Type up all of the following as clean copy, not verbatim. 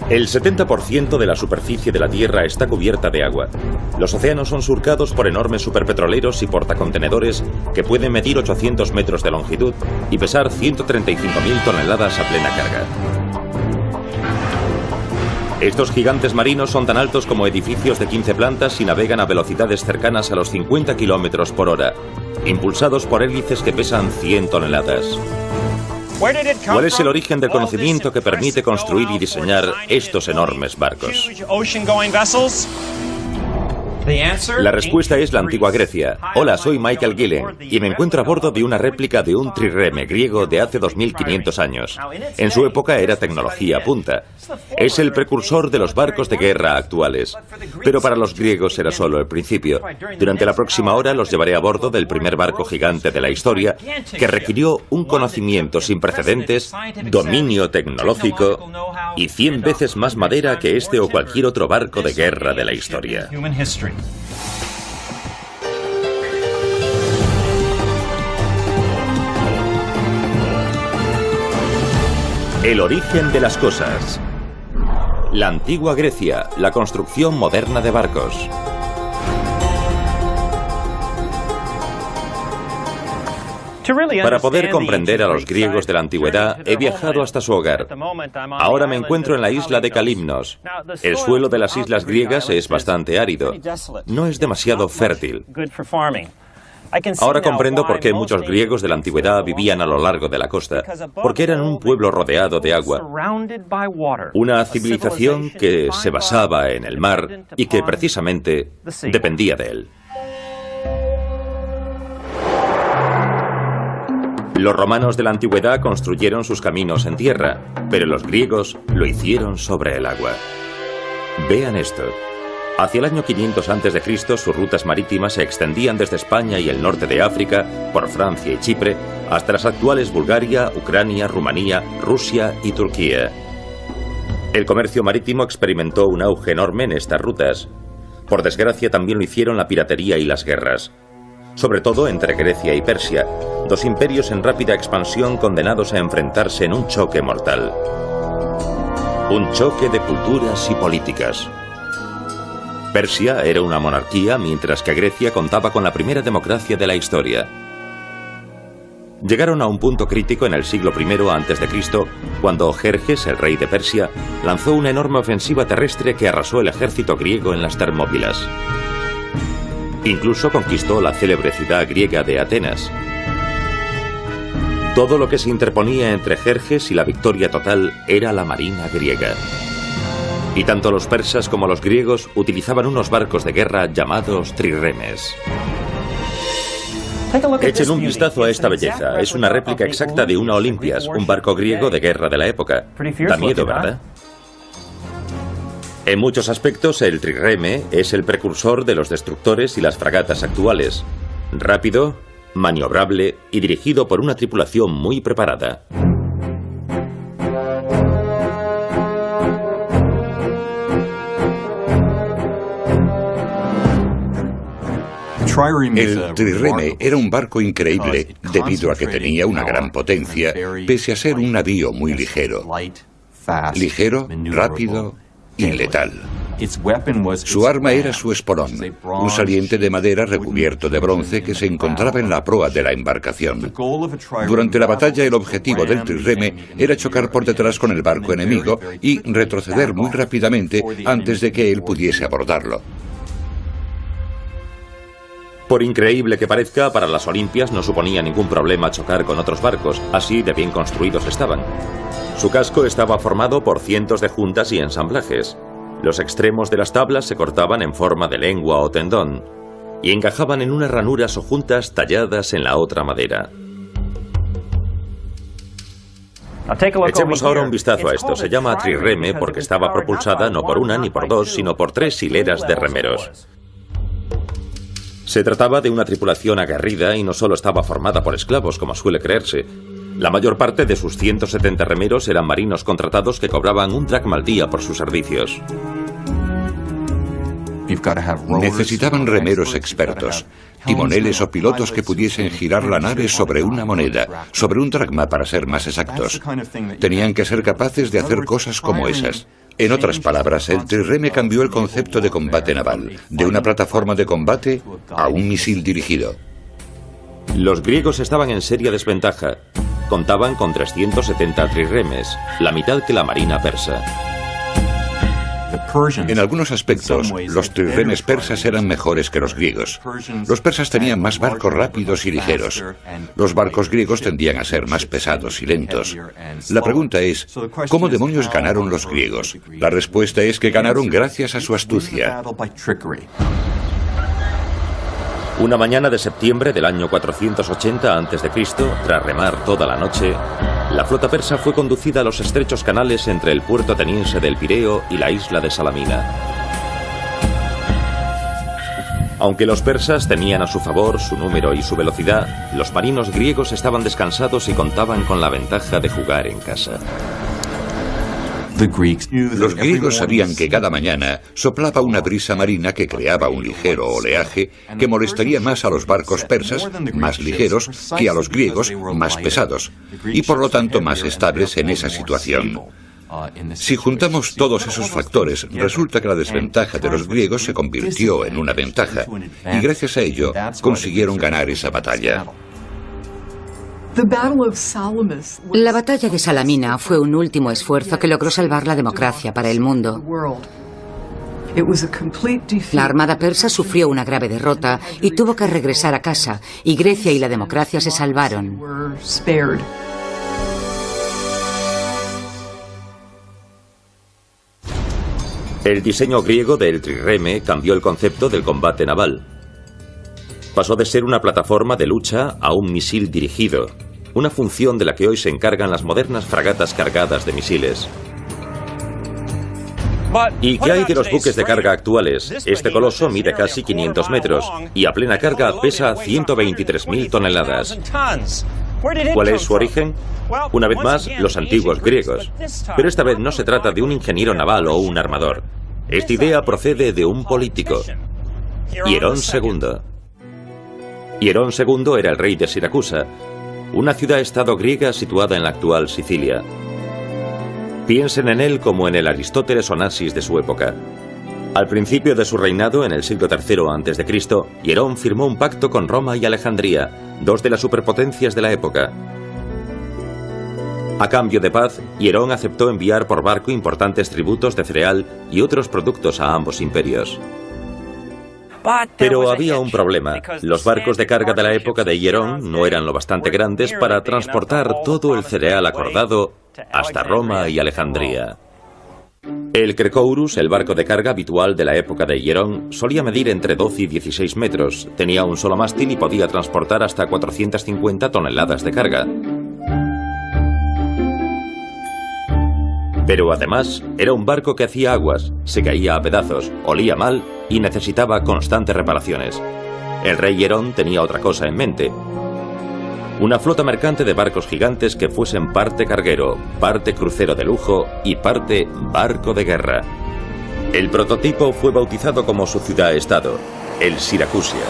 El 70% de la superficie de la Tierra está cubierta de agua. Los océanos son surcados por enormes superpetroleros y portacontenedores que pueden medir 800 metros de longitud y pesar 135.000 toneladas a plena carga. Estos gigantes marinos son tan altos como edificios de 15 plantas y navegan a velocidades cercanas a los 50 kilómetros por hora, impulsados por hélices que pesan 100 toneladas. ¿Cuál es el origen del conocimiento que permite construir y diseñar estos enormes barcos? La respuesta es la antigua Grecia. Hola, soy Michael Gillen y me encuentro a bordo de una réplica de un trireme griego de hace 2500 años. En su época era tecnología punta. Es el precursor de los barcos de guerra actuales. Pero para los griegos era solo el principio. Durante la próxima hora los llevaré a bordo del primer barco gigante de la historia que requirió un conocimiento sin precedentes, dominio tecnológico y 100 veces más madera que este o cualquier otro barco de guerra de la historia. El origen de las cosas. La antigua Grecia, la construcción moderna de barcos. Para poder comprender a los griegos de la antigüedad, he viajado hasta su hogar. Ahora me encuentro en la isla de Kalymnos. El suelo de las islas griegas es bastante árido. No es demasiado fértil. Ahora comprendo por qué muchos griegos de la antigüedad vivían a lo largo de la costa, porque eran un pueblo rodeado de agua, una civilización que se basaba en el mar y que precisamente dependía de él. Los romanos de la antigüedad construyeron sus caminos en tierra, pero los griegos lo hicieron sobre el agua. Vean esto. Hacia el año 500 a.C., sus rutas marítimas se extendían desde España y el norte de África, por Francia y Chipre, hasta las actuales Bulgaria, Ucrania, Rumanía, Rusia y Turquía. El comercio marítimo experimentó un auge enorme en estas rutas. Por desgracia, también lo hicieron la piratería y las guerras. Sobre todo entre Grecia y Persia, dos imperios en rápida expansión condenados a enfrentarse en un choque mortal. Un choque de culturas y políticas. Persia era una monarquía, mientras que Grecia contaba con la primera democracia de la historia. Llegaron a un punto crítico en el siglo I a.C., cuando Jerjes, el rey de Persia, lanzó una enorme ofensiva terrestre que arrasó el ejército griego en las Termópilas. Incluso conquistó la célebre ciudad griega de Atenas. Todo lo que se interponía entre Jerjes y la victoria total era la marina griega. Y tanto los persas como los griegos utilizaban unos barcos de guerra llamados triremes. Echen un vistazo a esta belleza. Es una réplica exacta de una Olympias, un barco griego de guerra de la época. Da miedo, ¿verdad? En muchos aspectos, el trireme es el precursor de los destructores y las fragatas actuales. Rápido, maniobrable y dirigido por una tripulación muy preparada. El trireme era un barco increíble debido a que tenía una gran potencia, pese a ser un navío muy ligero. Ligero, rápido y letal. Su arma era su esporón, un saliente de madera recubierto de bronce que se encontraba en la proa de la embarcación. Durante la batalla, el objetivo del trireme era chocar por detrás con el barco enemigo y retroceder muy rápidamente antes de que él pudiese abordarlo. Por increíble que parezca, para las Olimpias no suponía ningún problema chocar con otros barcos, así de bien construidos estaban. Su casco estaba formado por cientos de juntas y ensamblajes. Los extremos de las tablas se cortaban en forma de lengua o tendón y encajaban en unas ranuras o juntas talladas en la otra madera. Echemos ahora un vistazo a esto. Se llama trireme porque estaba propulsada no por una ni por dos, sino por 3 hileras de remeros. Se trataba de una tripulación aguerrida y no solo estaba formada por esclavos, como suele creerse. La mayor parte de sus 170 remeros eran marinos contratados que cobraban un dracma al día por sus servicios. Necesitaban remeros expertos, timoneles o pilotos que pudiesen girar la nave sobre una moneda, sobre un dracma para ser más exactos. Tenían que ser capaces de hacer cosas como esas. En otras palabras, el trirreme cambió el concepto de combate naval, de una plataforma de combate a un misil dirigido. Los griegos estaban en seria desventaja. Contaban con 370 trirremes, la mitad que la marina persa. En algunos aspectos, los trirremes persas eran mejores que los griegos. Los persas tenían más barcos rápidos y ligeros. Los barcos griegos tendían a ser más pesados y lentos. La pregunta es, ¿cómo demonios ganaron los griegos? La respuesta es que ganaron gracias a su astucia. Una mañana de septiembre del año 480 a.C., tras remar toda la noche, la flota persa fue conducida a los estrechos canales entre el puerto ateniense del Pireo y la isla de Salamina. Aunque los persas tenían a su favor su número y su velocidad, los marinos griegos estaban descansados y contaban con la ventaja de jugar en casa. Los griegos sabían que cada mañana soplaba una brisa marina que creaba un ligero oleaje que molestaría más a los barcos persas, más ligeros, que a los griegos, más pesados, y por lo tanto más estables en esa situación. Si juntamos todos esos factores, resulta que la desventaja de los griegos se convirtió en una ventaja, y gracias a ello consiguieron ganar esa batalla. La batalla de Salamina fue un último esfuerzo que logró salvar la democracia para el mundo. La armada persa sufrió una grave derrota y tuvo que regresar a casa, y Grecia y la democracia se salvaron. El diseño griego del trirreme cambió el concepto del combate naval. Pasó de ser una plataforma de lucha a un misil dirigido, una función de la que hoy se encargan las modernas fragatas cargadas de misiles. ¿Y qué hay de los buques de carga actuales? Este coloso mide casi 500 metros y a plena carga pesa 123.000 toneladas. ¿Cuál es su origen? Una vez más, los antiguos griegos. Pero esta vez no se trata de un ingeniero naval o un armador. Esta idea procede de un político, Hierón II. Hierón II era el rey de Siracusa, una ciudad-estado griega situada en la actual Sicilia. Piensen en él como en el Aristóteles Onassis de su época. Al principio de su reinado, en el siglo III a.C., Hierón firmó un pacto con Roma y Alejandría, dos de las superpotencias de la época. A cambio de paz, Hierón aceptó enviar por barco importantes tributos de cereal y otros productos a ambos imperios. Pero había un problema. Los barcos de carga de la época de Hierón no eran lo bastante grandes para transportar todo el cereal acordado hasta Roma y Alejandría. El Crecourus, el barco de carga habitual de la época de Hierón, solía medir entre 12 y 16 metros, tenía un solo mástil y podía transportar hasta 450 toneladas de carga. Pero además, era un barco que hacía aguas, se caía a pedazos, olía mal y necesitaba constantes reparaciones. El rey Hierón tenía otra cosa en mente: una flota mercante de barcos gigantes que fuesen parte carguero, parte crucero de lujo y parte barco de guerra. El prototipo fue bautizado como su ciudad-estado, el Siracusia.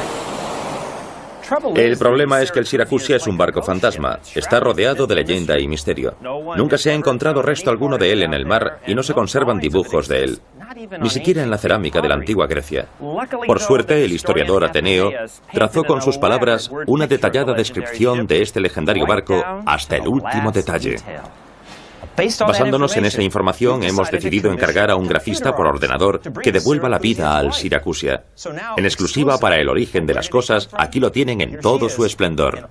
El problema es que el Siracusia es un barco fantasma, está rodeado de leyenda y misterio. Nunca se ha encontrado resto alguno de él en el mar y no se conservan dibujos de él, ni siquiera en la cerámica de la antigua Grecia. Por suerte, el historiador Ateneo trazó con sus palabras una detallada descripción de este legendario barco hasta el último detalle. Basándonos en esa información, hemos decidido encargar a un grafista por ordenador que devuelva la vida al Siracusia. En exclusiva para El origen de las cosas, aquí lo tienen en todo su esplendor.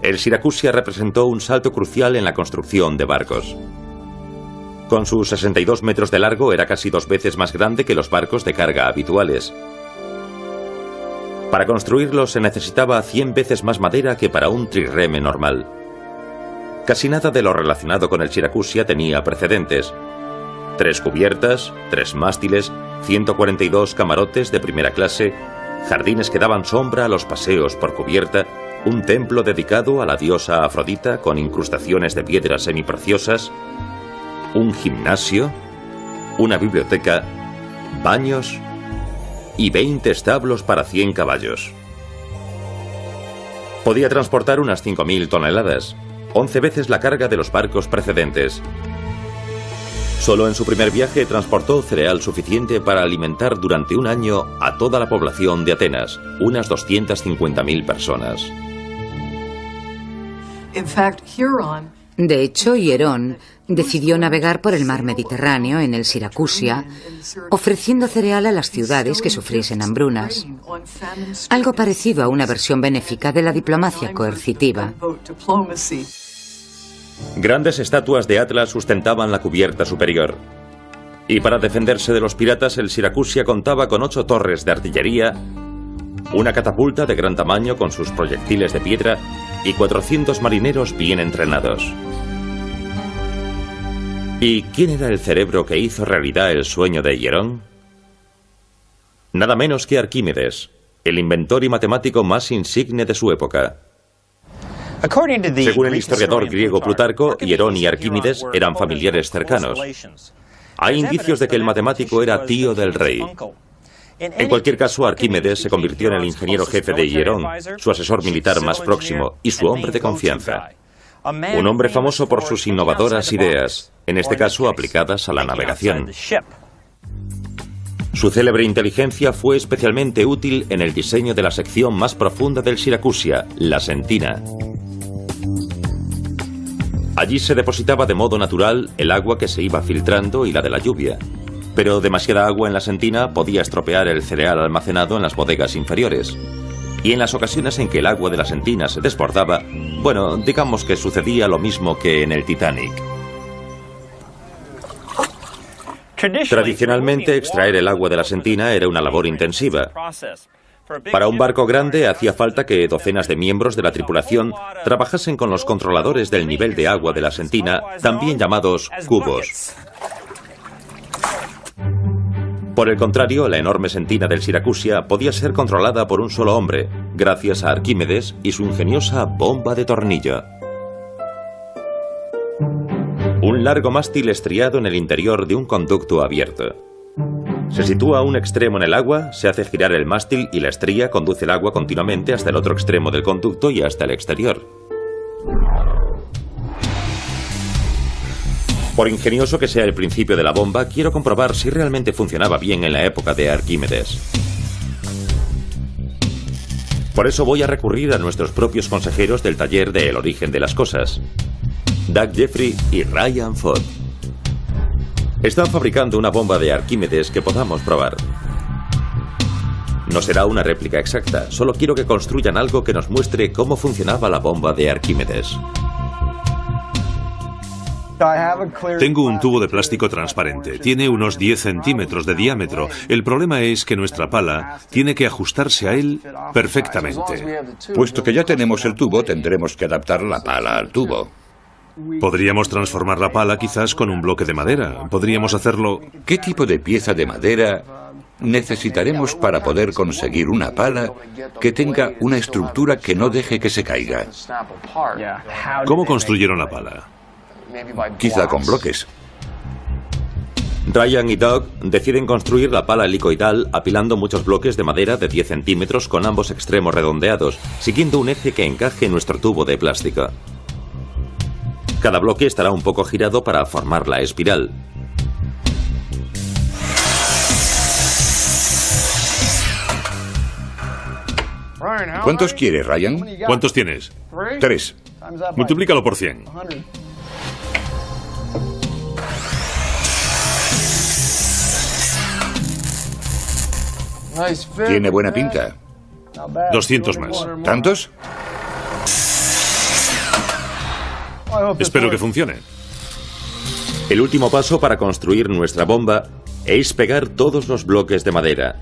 El Siracusia representó un salto crucial en la construcción de barcos. Con sus 62 metros de largo, era casi 2 veces más grande que los barcos de carga habituales. Para construirlo se necesitaba 100 veces más madera que para un trirreme normal. Casi nada de lo relacionado con el Siracusia tenía precedentes. 3 cubiertas, 3 mástiles, 142 camarotes de primera clase, jardines que daban sombra a los paseos por cubierta, un templo dedicado a la diosa Afrodita con incrustaciones de piedras semipreciosas, un gimnasio, una biblioteca, baños y 20 establos para 100 caballos. Podía transportar unas 5.000 toneladas, 11 veces la carga de los barcos precedentes. Solo en su primer viaje transportó cereal suficiente para alimentar durante un año a toda la población de Atenas, unas 250.000 personas. De hecho, Hierón decidió navegar por el mar Mediterráneo en el Siracusia, ofreciendo cereal a las ciudades que sufriesen hambrunas. Algo parecido a una versión benéfica de la diplomacia coercitiva. Grandes estatuas de Atlas sustentaban la cubierta superior. Y para defenderse de los piratas, el Siracusia contaba con 8 torres de artillería, una catapulta de gran tamaño con sus proyectiles de piedra y 400 marineros bien entrenados. ¿Y quién era el cerebro que hizo realidad el sueño de Hierón? Nada menos que Arquímedes, el inventor y matemático más insigne de su época. Según el historiador griego Plutarco, Hierón y Arquímedes eran familiares cercanos. Hay indicios de que el matemático era tío del rey. En cualquier caso, Arquímedes se convirtió en el ingeniero jefe de Hierón, su asesor militar más próximo y su hombre de confianza. Un hombre famoso por sus innovadoras ideas, en este caso aplicadas a la navegación. Su célebre inteligencia fue especialmente útil en el diseño de la sección más profunda del Siracusia, la Sentina. Allí se depositaba de modo natural el agua que se iba filtrando y la de la lluvia. Pero demasiada agua en la Sentina podía estropear el cereal almacenado en las bodegas inferiores. Y en las ocasiones en que el agua de la Sentina se desbordaba, bueno, digamos que sucedía lo mismo que en el Titanic. Tradicionalmente, extraer el agua de la Sentina era una labor intensiva. Para un barco grande hacía falta que docenas de miembros de la tripulación trabajasen con los controladores del nivel de agua de la Sentina, también llamados cubos. Por el contrario, la enorme Sentina del Siracusia podía ser controlada por un solo hombre, gracias a Arquímedes y su ingeniosa bomba de tornillo. Un largo mástil estriado en el interior de un conducto abierto. Se sitúa a un extremo en el agua, se hace girar el mástil y la estría conduce el agua continuamente hasta el otro extremo del conducto y hasta el exterior. Por ingenioso que sea el principio de la bomba, quiero comprobar si realmente funcionaba bien en la época de Arquímedes. Por eso voy a recurrir a nuestros propios consejeros del taller de El origen de las cosas, Doug Jeffrey y Ryan Ford. Están fabricando una bomba de Arquímedes que podamos probar. No será una réplica exacta, solo quiero que construyan algo que nos muestre cómo funcionaba la bomba de Arquímedes. Tengo un tubo de plástico transparente. Tiene unos 10 centímetros de diámetro. El problema es que nuestra pala tiene que ajustarse a él perfectamente. Puesto que ya tenemos el tubo, tendremos que adaptar la pala al tubo. Podríamos transformar la pala quizás con un bloque de madera. Podríamos hacerlo... ¿Qué tipo de pieza de madera necesitaremos para poder conseguir una pala que tenga una estructura que no deje que se caiga? ¿Cómo construyeron la pala? Quizá con bloques. Ryan y Doug deciden construir la pala helicoidal apilando muchos bloques de madera de 10 centímetros con ambos extremos redondeados, siguiendo un eje que encaje en nuestro tubo de plástico. Cada bloque estará un poco girado para formar la espiral. ¿Cuántos quieres, Ryan? ¿Cuántos tienes? 3. Multiplícalo por 100. Tiene buena pinta. 200 más. ¿Tantos? Espero que funcione. El último paso para construir nuestra bomba es pegar todos los bloques de madera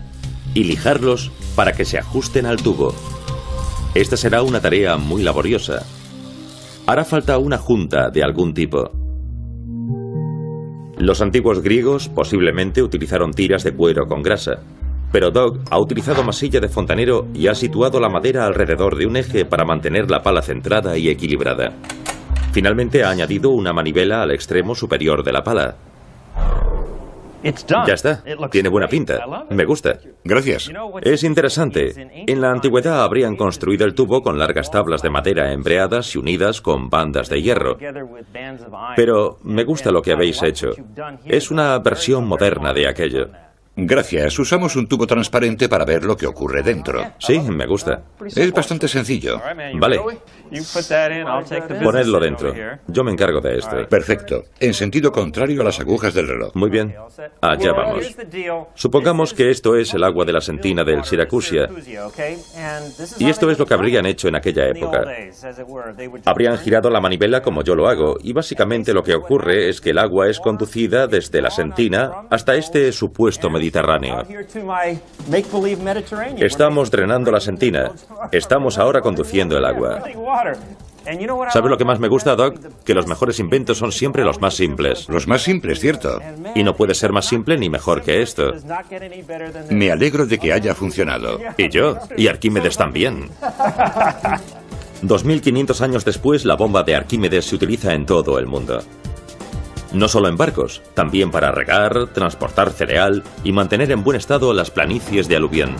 y lijarlos para que se ajusten al tubo. Esta será una tarea muy laboriosa. Hará falta una junta de algún tipo. Los antiguos griegos posiblemente utilizaron tiras de cuero con grasa, pero Doug ha utilizado masilla de fontanero y ha situado la madera alrededor de un eje para mantener la pala centrada y equilibrada. Finalmente ha añadido una manivela al extremo superior de la pala. Ya está. Tiene buena pinta. Me gusta. Gracias. Es interesante. En la antigüedad habrían construido el tubo con largas tablas de madera embreadas y unidas con bandas de hierro. Pero me gusta lo que habéis hecho. Es una versión moderna de aquello. Gracias. Usamos un tubo transparente para ver lo que ocurre dentro. Sí, me gusta. Es bastante sencillo. Vale. Ponedlo dentro. Yo me encargo de esto. Perfecto. En sentido contrario a las agujas del reloj. Muy bien. Allá vamos. Supongamos que esto es el agua de la sentina del Siracusia. Y esto es lo que habrían hecho en aquella época. Habrían girado la manivela como yo lo hago, y básicamente lo que ocurre es que el agua es conducida desde la sentina hasta este supuesto Mediterráneo. Estamos drenando la sentina. Estamos ahora conduciendo el agua. ¿Sabe lo que más me gusta, Doc? Que los mejores inventos son siempre los más simples. Los más simples, ¿cierto? Y no puede ser más simple ni mejor que esto. Me alegro de que haya funcionado. Y yo, y Arquímedes también. 2500 años después, la bomba de Arquímedes se utiliza en todo el mundo. No solo en barcos, también para regar, transportar cereal y mantener en buen estado las planicies de aluvión.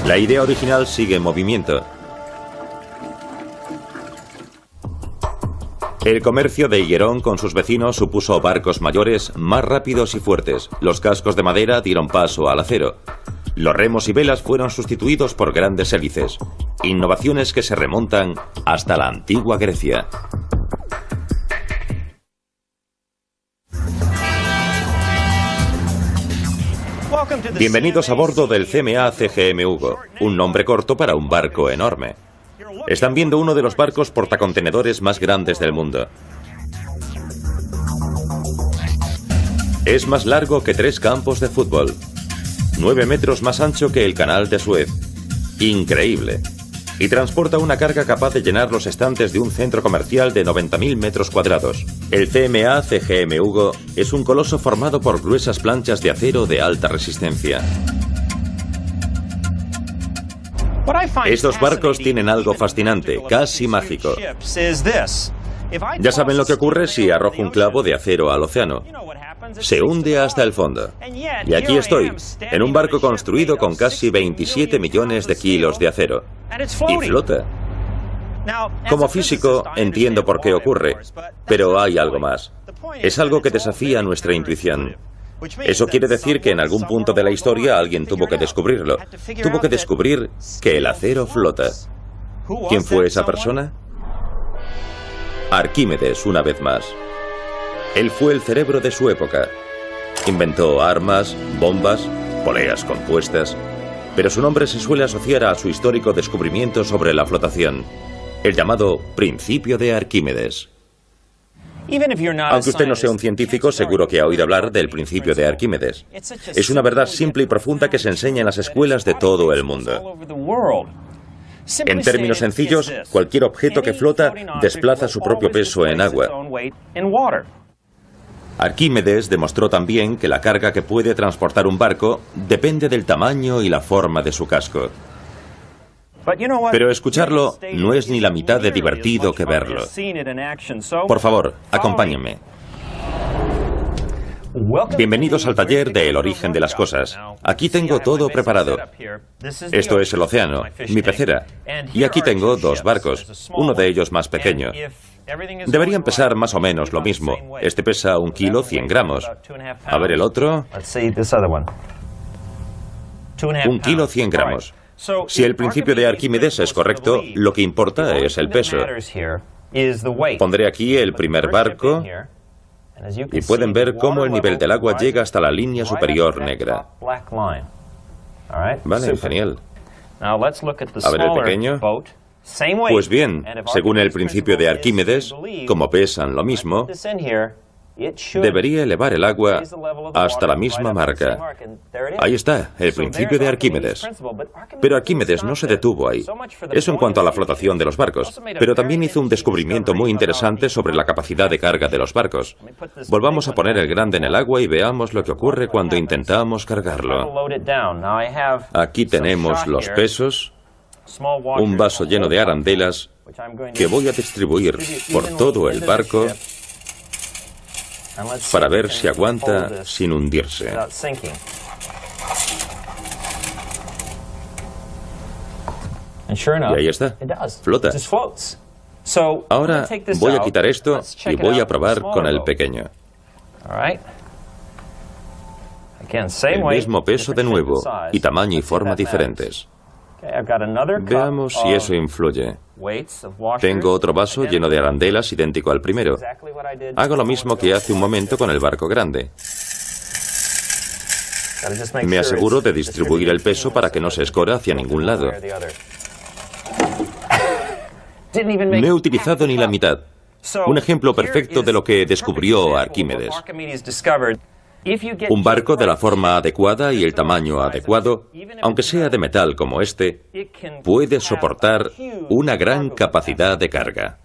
La idea original sigue en movimiento. El comercio de Hierón con sus vecinos supuso barcos mayores, más rápidos y fuertes. Los cascos de madera dieron paso al acero. Los remos y velas fueron sustituidos por grandes hélices. Innovaciones que se remontan hasta la antigua Grecia. Bienvenidos a bordo del CMA CGM Hugo, un nombre corto para un barco enorme. Están viendo uno de los barcos portacontenedores más grandes del mundo. Es más largo que 3 campos de fútbol. 9 metros más ancho que el canal de Suez. Increíble. Y transporta una carga capaz de llenar los estantes de un centro comercial de 90.000 metros cuadrados. El CMA CGM Hugo es un coloso formado por gruesas planchas de acero de alta resistencia. Estos barcos tienen algo fascinante, casi mágico. Ya saben lo que ocurre si arrojo un clavo de acero al océano. Se hunde hasta el fondo. Y aquí estoy, en un barco construido con casi 27 millones de kilos de acero. Y flota. Como físico, entiendo por qué ocurre, pero hay algo más. Es algo que desafía nuestra intuición. Eso quiere decir que en algún punto de la historia alguien tuvo que descubrirlo. Tuvo que descubrir que el acero flota. ¿Quién fue esa persona? Arquímedes, una vez más. Él fue el cerebro de su época. Inventó armas, bombas, poleas compuestas, pero su nombre se suele asociar a su histórico descubrimiento sobre la flotación, el llamado principio de Arquímedes. Aunque usted no sea un científico, seguro que ha oído hablar del principio de Arquímedes. Es una verdad simple y profunda que se enseña en las escuelas de todo el mundo. En términos sencillos, cualquier objeto que flota desplaza su propio peso en agua. Arquímedes demostró también que la carga que puede transportar un barco depende del tamaño y la forma de su casco. Pero escucharlo no es ni la mitad de divertido que verlo. Por favor, acompáñenme. Bienvenidos al taller de El origen de las cosas. Aquí tengo todo preparado. Esto es el océano, mi pecera. Y aquí tengo 2 barcos, uno de ellos más pequeño. Deberían pesar más o menos lo mismo. Este pesa 1 kilo 100 gramos. A ver el otro. 1 kilo 100 gramos. Si el principio de Arquímedes es correcto, lo que importa es el peso. Pondré aquí el primer barco y pueden ver cómo el nivel del agua llega hasta la línea superior negra. Vale, genial. A ver el pequeño. Pues bien, según el principio de Arquímedes, como pesan lo mismo, debería elevar el agua hasta la misma marca. Ahí está, el principio de Arquímedes. Pero Arquímedes no se detuvo ahí. Eso en cuanto a la flotación de los barcos. Pero también hizo un descubrimiento muy interesante sobre la capacidad de carga de los barcos. Volvamos a poner el grande en el agua y veamos lo que ocurre cuando intentamos cargarlo. Aquí tenemos los pesos. Un vaso lleno de arandelas que voy a distribuir por todo el barco. para ver si aguanta sin hundirse. Y ahí está, flota. Ahora voy a quitar esto y voy a probar con el pequeño. El mismo peso de nuevo y tamaño y forma diferentes. Veamos si eso influye. Tengo otro vaso lleno de arandelas idéntico al primero. Hago lo mismo que hace un momento con el barco grande. Me aseguro de distribuir el peso para que no se escora hacia ningún lado. No he utilizado ni la mitad. Un ejemplo perfecto de lo que descubrió Arquímedes. Un barco de la forma adecuada y el tamaño adecuado, aunque sea de metal como este, puede soportar una gran capacidad de carga.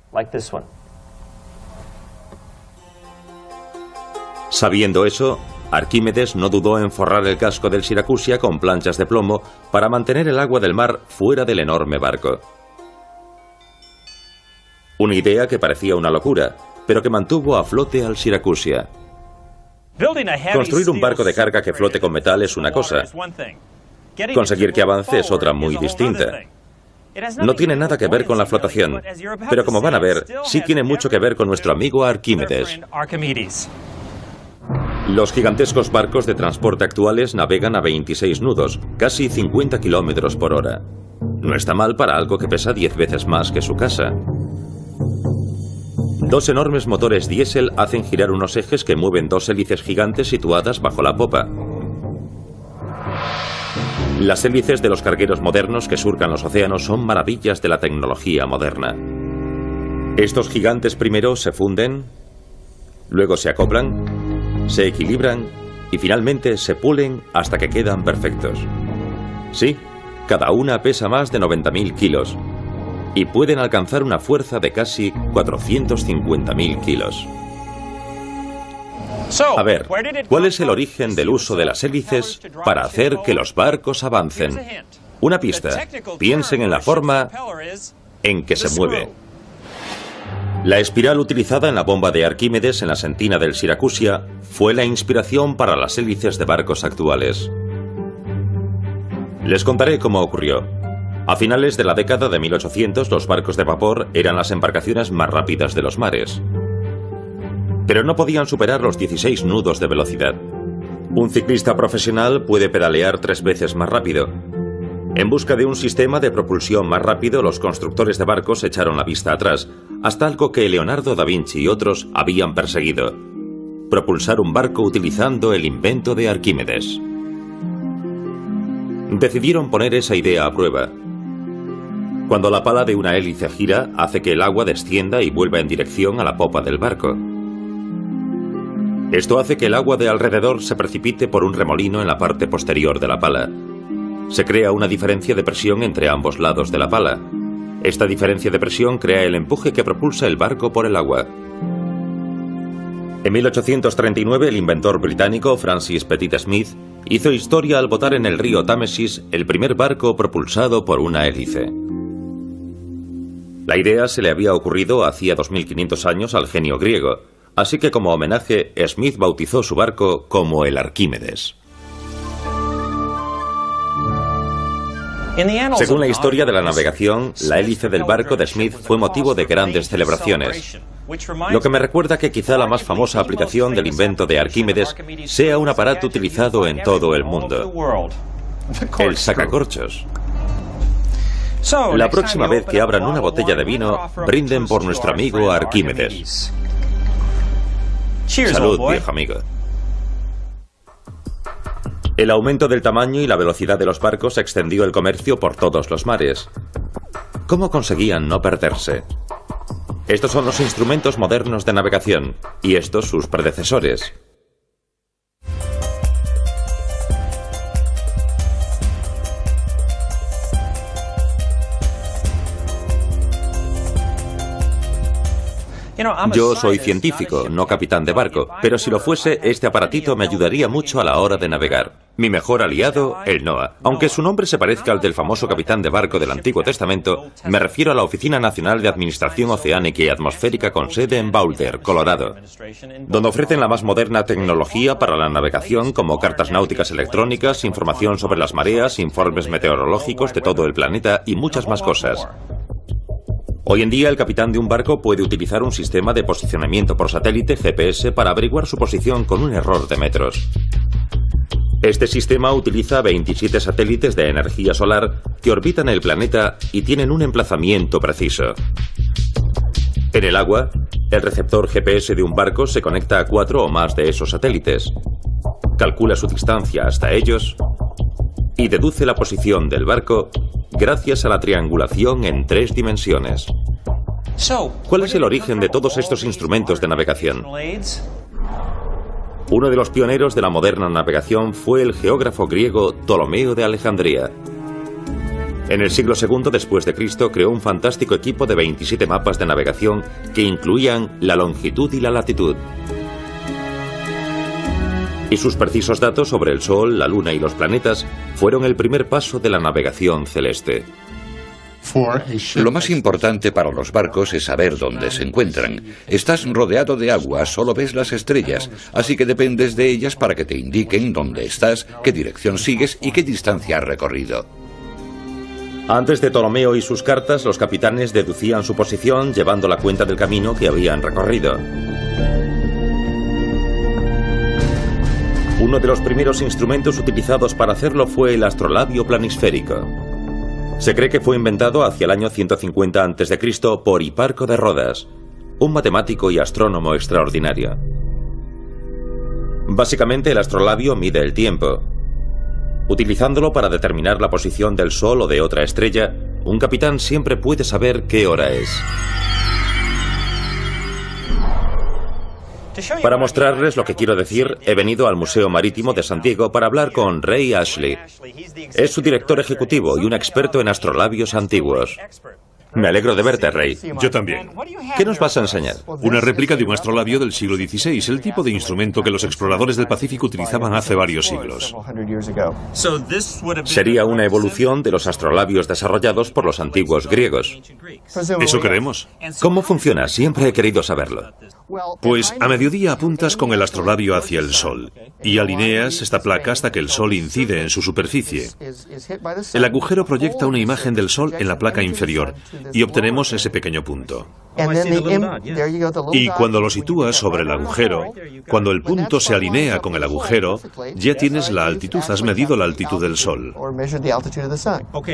Sabiendo eso, Arquímedes no dudó en forrar el casco del Siracusia con planchas de plomo para mantener el agua del mar fuera del enorme barco. Una idea que parecía una locura, pero que mantuvo a flote al Siracusia. Construir un barco de carga que flote con metal es una cosa. Conseguir que avance es otra muy distinta. No tiene nada que ver con la flotación, pero como van a ver, sí tiene mucho que ver con nuestro amigo Arquímedes. Los gigantescos barcos de transporte actuales navegan a 26 nudos, casi 50 kilómetros por hora. No está mal para algo que pesa 10 veces más que su casa. Dos enormes motores diésel hacen girar unos ejes que mueven dos hélices gigantes situadas bajo la popa. Las hélices de los cargueros modernos que surcan los océanos son maravillas de la tecnología moderna. Estos gigantes primero se funden, luego se acoplan, se equilibran y finalmente se pulen hasta que quedan perfectos. Sí, cada una pesa más de 90.000 kilos. Y pueden alcanzar una fuerza de casi 450.000 kilos. A ver, ¿cuál es el origen del uso de las hélices para hacer que los barcos avancen? Una pista. Piensen en la forma en que se mueve. La espiral utilizada en la bomba de Arquímedes en la sentina del Siracusia fue la inspiración para las hélices de barcos actuales. Les contaré cómo ocurrió. A finales de la década de 1800, los barcos de vapor eran las embarcaciones más rápidas de los mares. Pero no podían superar los 16 nudos de velocidad. Un ciclista profesional puede pedalear 3 veces más rápido. En busca de un sistema de propulsión más rápido, los constructores de barcos echaron la vista atrás, hasta algo que Leonardo da Vinci y otros habían perseguido: propulsar un barco utilizando el invento de Arquímedes. Decidieron poner esa idea a prueba. Cuando la pala de una hélice gira, hace que el agua descienda y vuelva en dirección a la popa del barco. Esto hace que el agua de alrededor se precipite por un remolino en la parte posterior de la pala. Se crea una diferencia de presión entre ambos lados de la pala. Esta diferencia de presión crea el empuje que propulsa el barco por el agua. En 1839, el inventor británico Francis Pettit Smith hizo historia al botar en el río Támesis el primer barco propulsado por una hélice. La idea se le había ocurrido hacía 2500 años al genio griego, así que como homenaje, Smith bautizó su barco como el Arquímedes. Según la historia de la navegación, la hélice del barco de Smith fue motivo de grandes celebraciones. Lo que me recuerda que quizá la más famosa aplicación del invento de Arquímedes sea un aparato utilizado en todo el mundo: el sacacorchos. La próxima vez que abran una botella de vino, brinden por nuestro amigo Arquímedes. Salud, viejo amigo. El aumento del tamaño y la velocidad de los barcos extendió el comercio por todos los mares. ¿Cómo conseguían no perderse? Estos son los instrumentos modernos de navegación, y estos sus predecesores. Yo soy científico, no capitán de barco, pero si lo fuese, este aparatito me ayudaría mucho a la hora de navegar. Mi mejor aliado, el NOAA. Aunque su nombre se parezca al del famoso capitán de barco del Antiguo Testamento, me refiero a la Oficina Nacional de Administración Oceánica y Atmosférica con sede en Boulder, Colorado, donde ofrecen la más moderna tecnología para la navegación, como cartas náuticas electrónicas, información sobre las mareas, informes meteorológicos de todo el planeta y muchas más cosas. Hoy en día, el capitán de un barco puede utilizar un sistema de posicionamiento por satélite GPS para averiguar su posición con un error de metros. Este sistema utiliza 27 satélites de energía solar que orbitan el planeta y tienen un emplazamiento preciso. En el agua, el receptor GPS de un barco se conecta a 4 o más de esos satélites, calcula su distancia hasta ellos y deduce la posición del barco gracias a la triangulación en 3 dimensiones. ¿Cuál es el origen de todos estos instrumentos de navegación? Uno de los pioneros de la moderna navegación fue el geógrafo griego Ptolomeo de Alejandría. En el siglo II después de Cristo creó un fantástico equipo de 27 mapas de navegación que incluían la longitud y la latitud. Y sus precisos datos sobre el Sol, la Luna y los planetas fueron el primer paso de la navegación celeste. Lo más importante para los barcos es saber dónde se encuentran. Estás rodeado de agua, solo ves las estrellas, así que dependes de ellas para que te indiquen dónde estás, qué dirección sigues y qué distancia has recorrido. Antes de Ptolomeo y sus cartas, los capitanes deducían su posición llevando la cuenta del camino que habían recorrido. Uno de los primeros instrumentos utilizados para hacerlo fue el astrolabio planisférico. Se cree que fue inventado hacia el año 150 a.C. por Hiparco de Rodas, un matemático y astrónomo extraordinario. Básicamente, el astrolabio mide el tiempo. Utilizándolo para determinar la posición del Sol o de otra estrella, un capitán siempre puede saber qué hora es. Para mostrarles lo que quiero decir, he venido al Museo Marítimo de San Diego para hablar con Ray Ashley. Es su director ejecutivo y un experto en astrolabios antiguos. Me alegro de verte, Ray. Yo también. ¿Qué nos vas a enseñar? Una réplica de un astrolabio del siglo XVI, el tipo de instrumento que los exploradores del Pacífico utilizaban hace varios siglos. Sería una evolución de los astrolabios desarrollados por los antiguos griegos. ¿Eso creemos? ¿Cómo funciona? Siempre he querido saberlo. Pues a mediodía apuntas con el astrolabio hacia el Sol y alineas esta placa hasta que el Sol incide en su superficie. El agujero proyecta una imagen del Sol en la placa inferior y obtenemos ese pequeño punto. Y cuando lo sitúas sobre el agujero, cuando el punto se alinea con el agujero, ya tienes la altitud, has medido la altitud del Sol.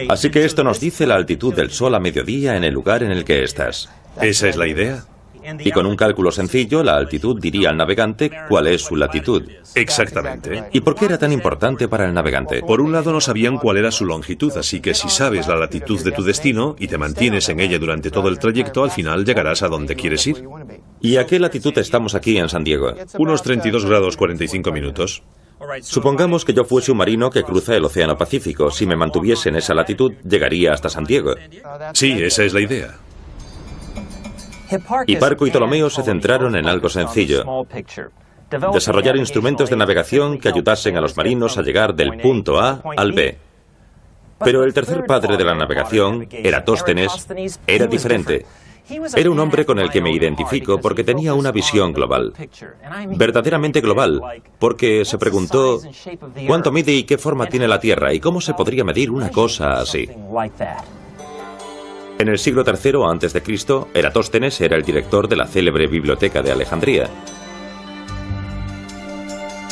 Así que esto nos dice la altitud del Sol a mediodía en el lugar en el que estás. ¿Esa es la idea? Y con un cálculo sencillo, la altitud diría al navegante cuál es su latitud. Exactamente. ¿Y por qué era tan importante para el navegante? Por un lado no sabían cuál era su longitud, así que si sabes la latitud de tu destino y te mantienes en ella durante todo el trayecto, al final llegarás a donde quieres ir. ¿Y a qué latitud estamos aquí en San Diego? Unos 32 grados 45 minutos. Supongamos que yo fuese un marino que cruza el Océano Pacífico. Si me mantuviese en esa latitud, llegaría hasta San Diego. Sí, esa es la idea. Hiparco y Ptolomeo se centraron en algo sencillo: desarrollar instrumentos de navegación que ayudasen a los marinos a llegar del punto A al B. Pero el tercer padre de la navegación, Eratóstenes, era diferente. Era un hombre con el que me identifico porque tenía una visión global, verdaderamente global, porque se preguntó cuánto mide y qué forma tiene la Tierra y cómo se podría medir una cosa así. En el siglo III a.C., Eratóstenes era el director de la célebre Biblioteca de Alejandría.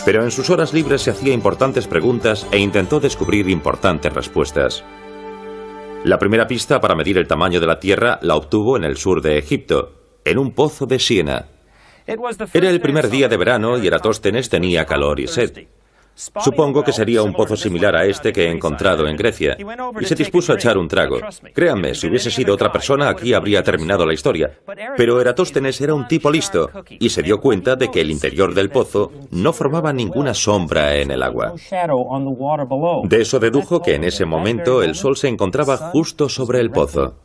Pero en sus horas libres se hacía importantes preguntas e intentó descubrir importantes respuestas. La primera pista para medir el tamaño de la Tierra la obtuvo en el sur de Egipto, en un pozo de Siena. Era el primer día de verano y Eratóstenes tenía calor y sed. Supongo que sería un pozo similar a este que he encontrado en Grecia, y se dispuso a echar un trago. Créanme, si hubiese sido otra persona, aquí habría terminado la historia. Pero Eratóstenes era un tipo listo, y se dio cuenta de que el interior del pozo no formaba ninguna sombra en el agua. De eso dedujo que en ese momento el sol se encontraba justo sobre el pozo.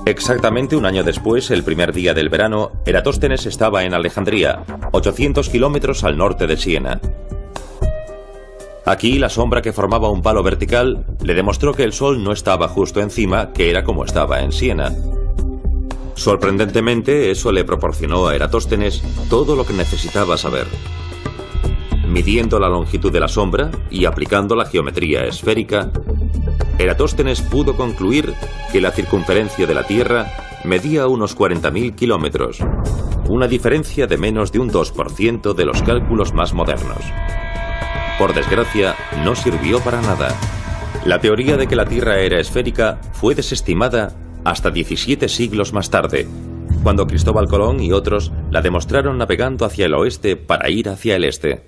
Exactamente un año después, el primer día del verano, Eratóstenes estaba en Alejandría, 800 kilómetros al norte de Siena. Aquí la sombra que formaba un palo vertical le demostró que el Sol no estaba justo encima, que era como estaba en Siena. Sorprendentemente, eso le proporcionó a Eratóstenes todo lo que necesitaba saber. Midiendo la longitud de la sombra y aplicando la geometría esférica, Eratóstenes pudo concluir que la circunferencia de la Tierra medía unos 40.000 kilómetros, una diferencia de menos de un 2% de los cálculos más modernos. Por desgracia, no sirvió para nada. La teoría de que la Tierra era esférica fue desestimada hasta 17 siglos más tarde, cuando Cristóbal Colón y otros la demostraron navegando hacia el oeste para ir hacia el este.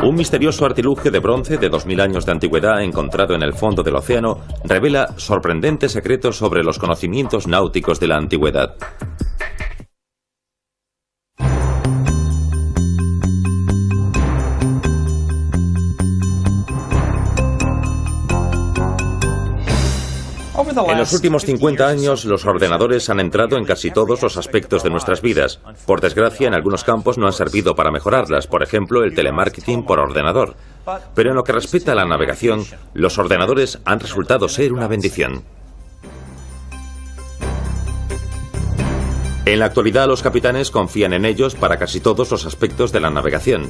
Un misterioso artilugio de bronce de 2000 años de antigüedad encontrado en el fondo del océano revela sorprendentes secretos sobre los conocimientos náuticos de la antigüedad. En los últimos 50 años, los ordenadores han entrado en casi todos los aspectos de nuestras vidas. Por desgracia, en algunos campos no han servido para mejorarlas, por ejemplo, el telemarketing por ordenador. Pero en lo que respecta a la navegación, los ordenadores han resultado ser una bendición. En la actualidad, los capitanes confían en ellos para casi todos los aspectos de la navegación.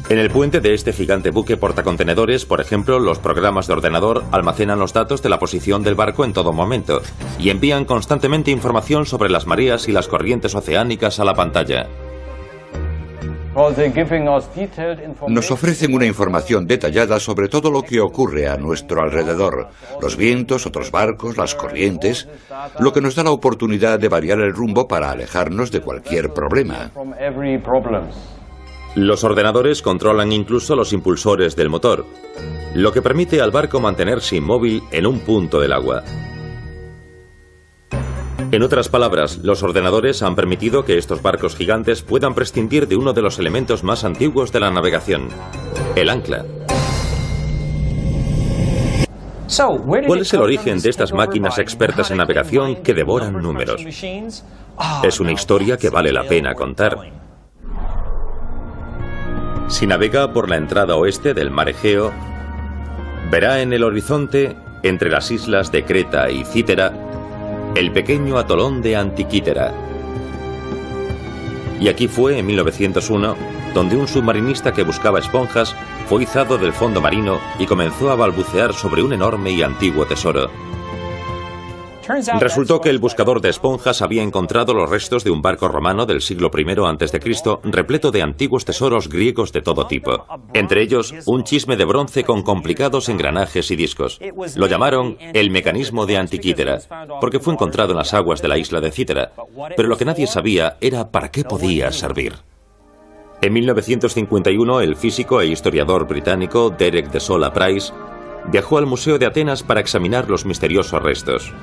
En el puente de este gigante buque portacontenedores, por ejemplo, los programas de ordenador almacenan los datos de la posición del barco en todo momento y envían constantemente información sobre las mareas y las corrientes oceánicas a la pantalla. Nos ofrecen una información detallada sobre todo lo que ocurre a nuestro alrededor, los vientos, otros barcos, las corrientes, lo que nos da la oportunidad de variar el rumbo para alejarnos de cualquier problema. Los ordenadores controlan incluso los impulsores del motor, lo que permite al barco mantenerse inmóvil en un punto del agua. En otras palabras, los ordenadores han permitido que estos barcos gigantes puedan prescindir de uno de los elementos más antiguos de la navegación, el ancla. ¿Cuál es el origen de estas máquinas expertas en navegación que devoran números? Es una historia que vale la pena contar. Si navega por la entrada oeste del mar Egeo, verá en el horizonte, entre las islas de Creta y Cítera, el pequeño atolón de Antiquítera. Y aquí fue, en 1901, donde un submarinista que buscaba esponjas fue izado del fondo marino y comenzó a balbucear sobre un enorme y antiguo tesoro. Resultó que el buscador de esponjas había encontrado los restos de un barco romano del siglo I a.C. repleto de antiguos tesoros griegos de todo tipo. Entre ellos, un chisme de bronce con complicados engranajes y discos. Lo llamaron el mecanismo de Antiquítera, porque fue encontrado en las aguas de la isla de Cítera, pero lo que nadie sabía era para qué podía servir. En 1951, el físico e historiador británico Derek de Sola Price viajó al Museo de Atenas para examinar los misteriosos restos.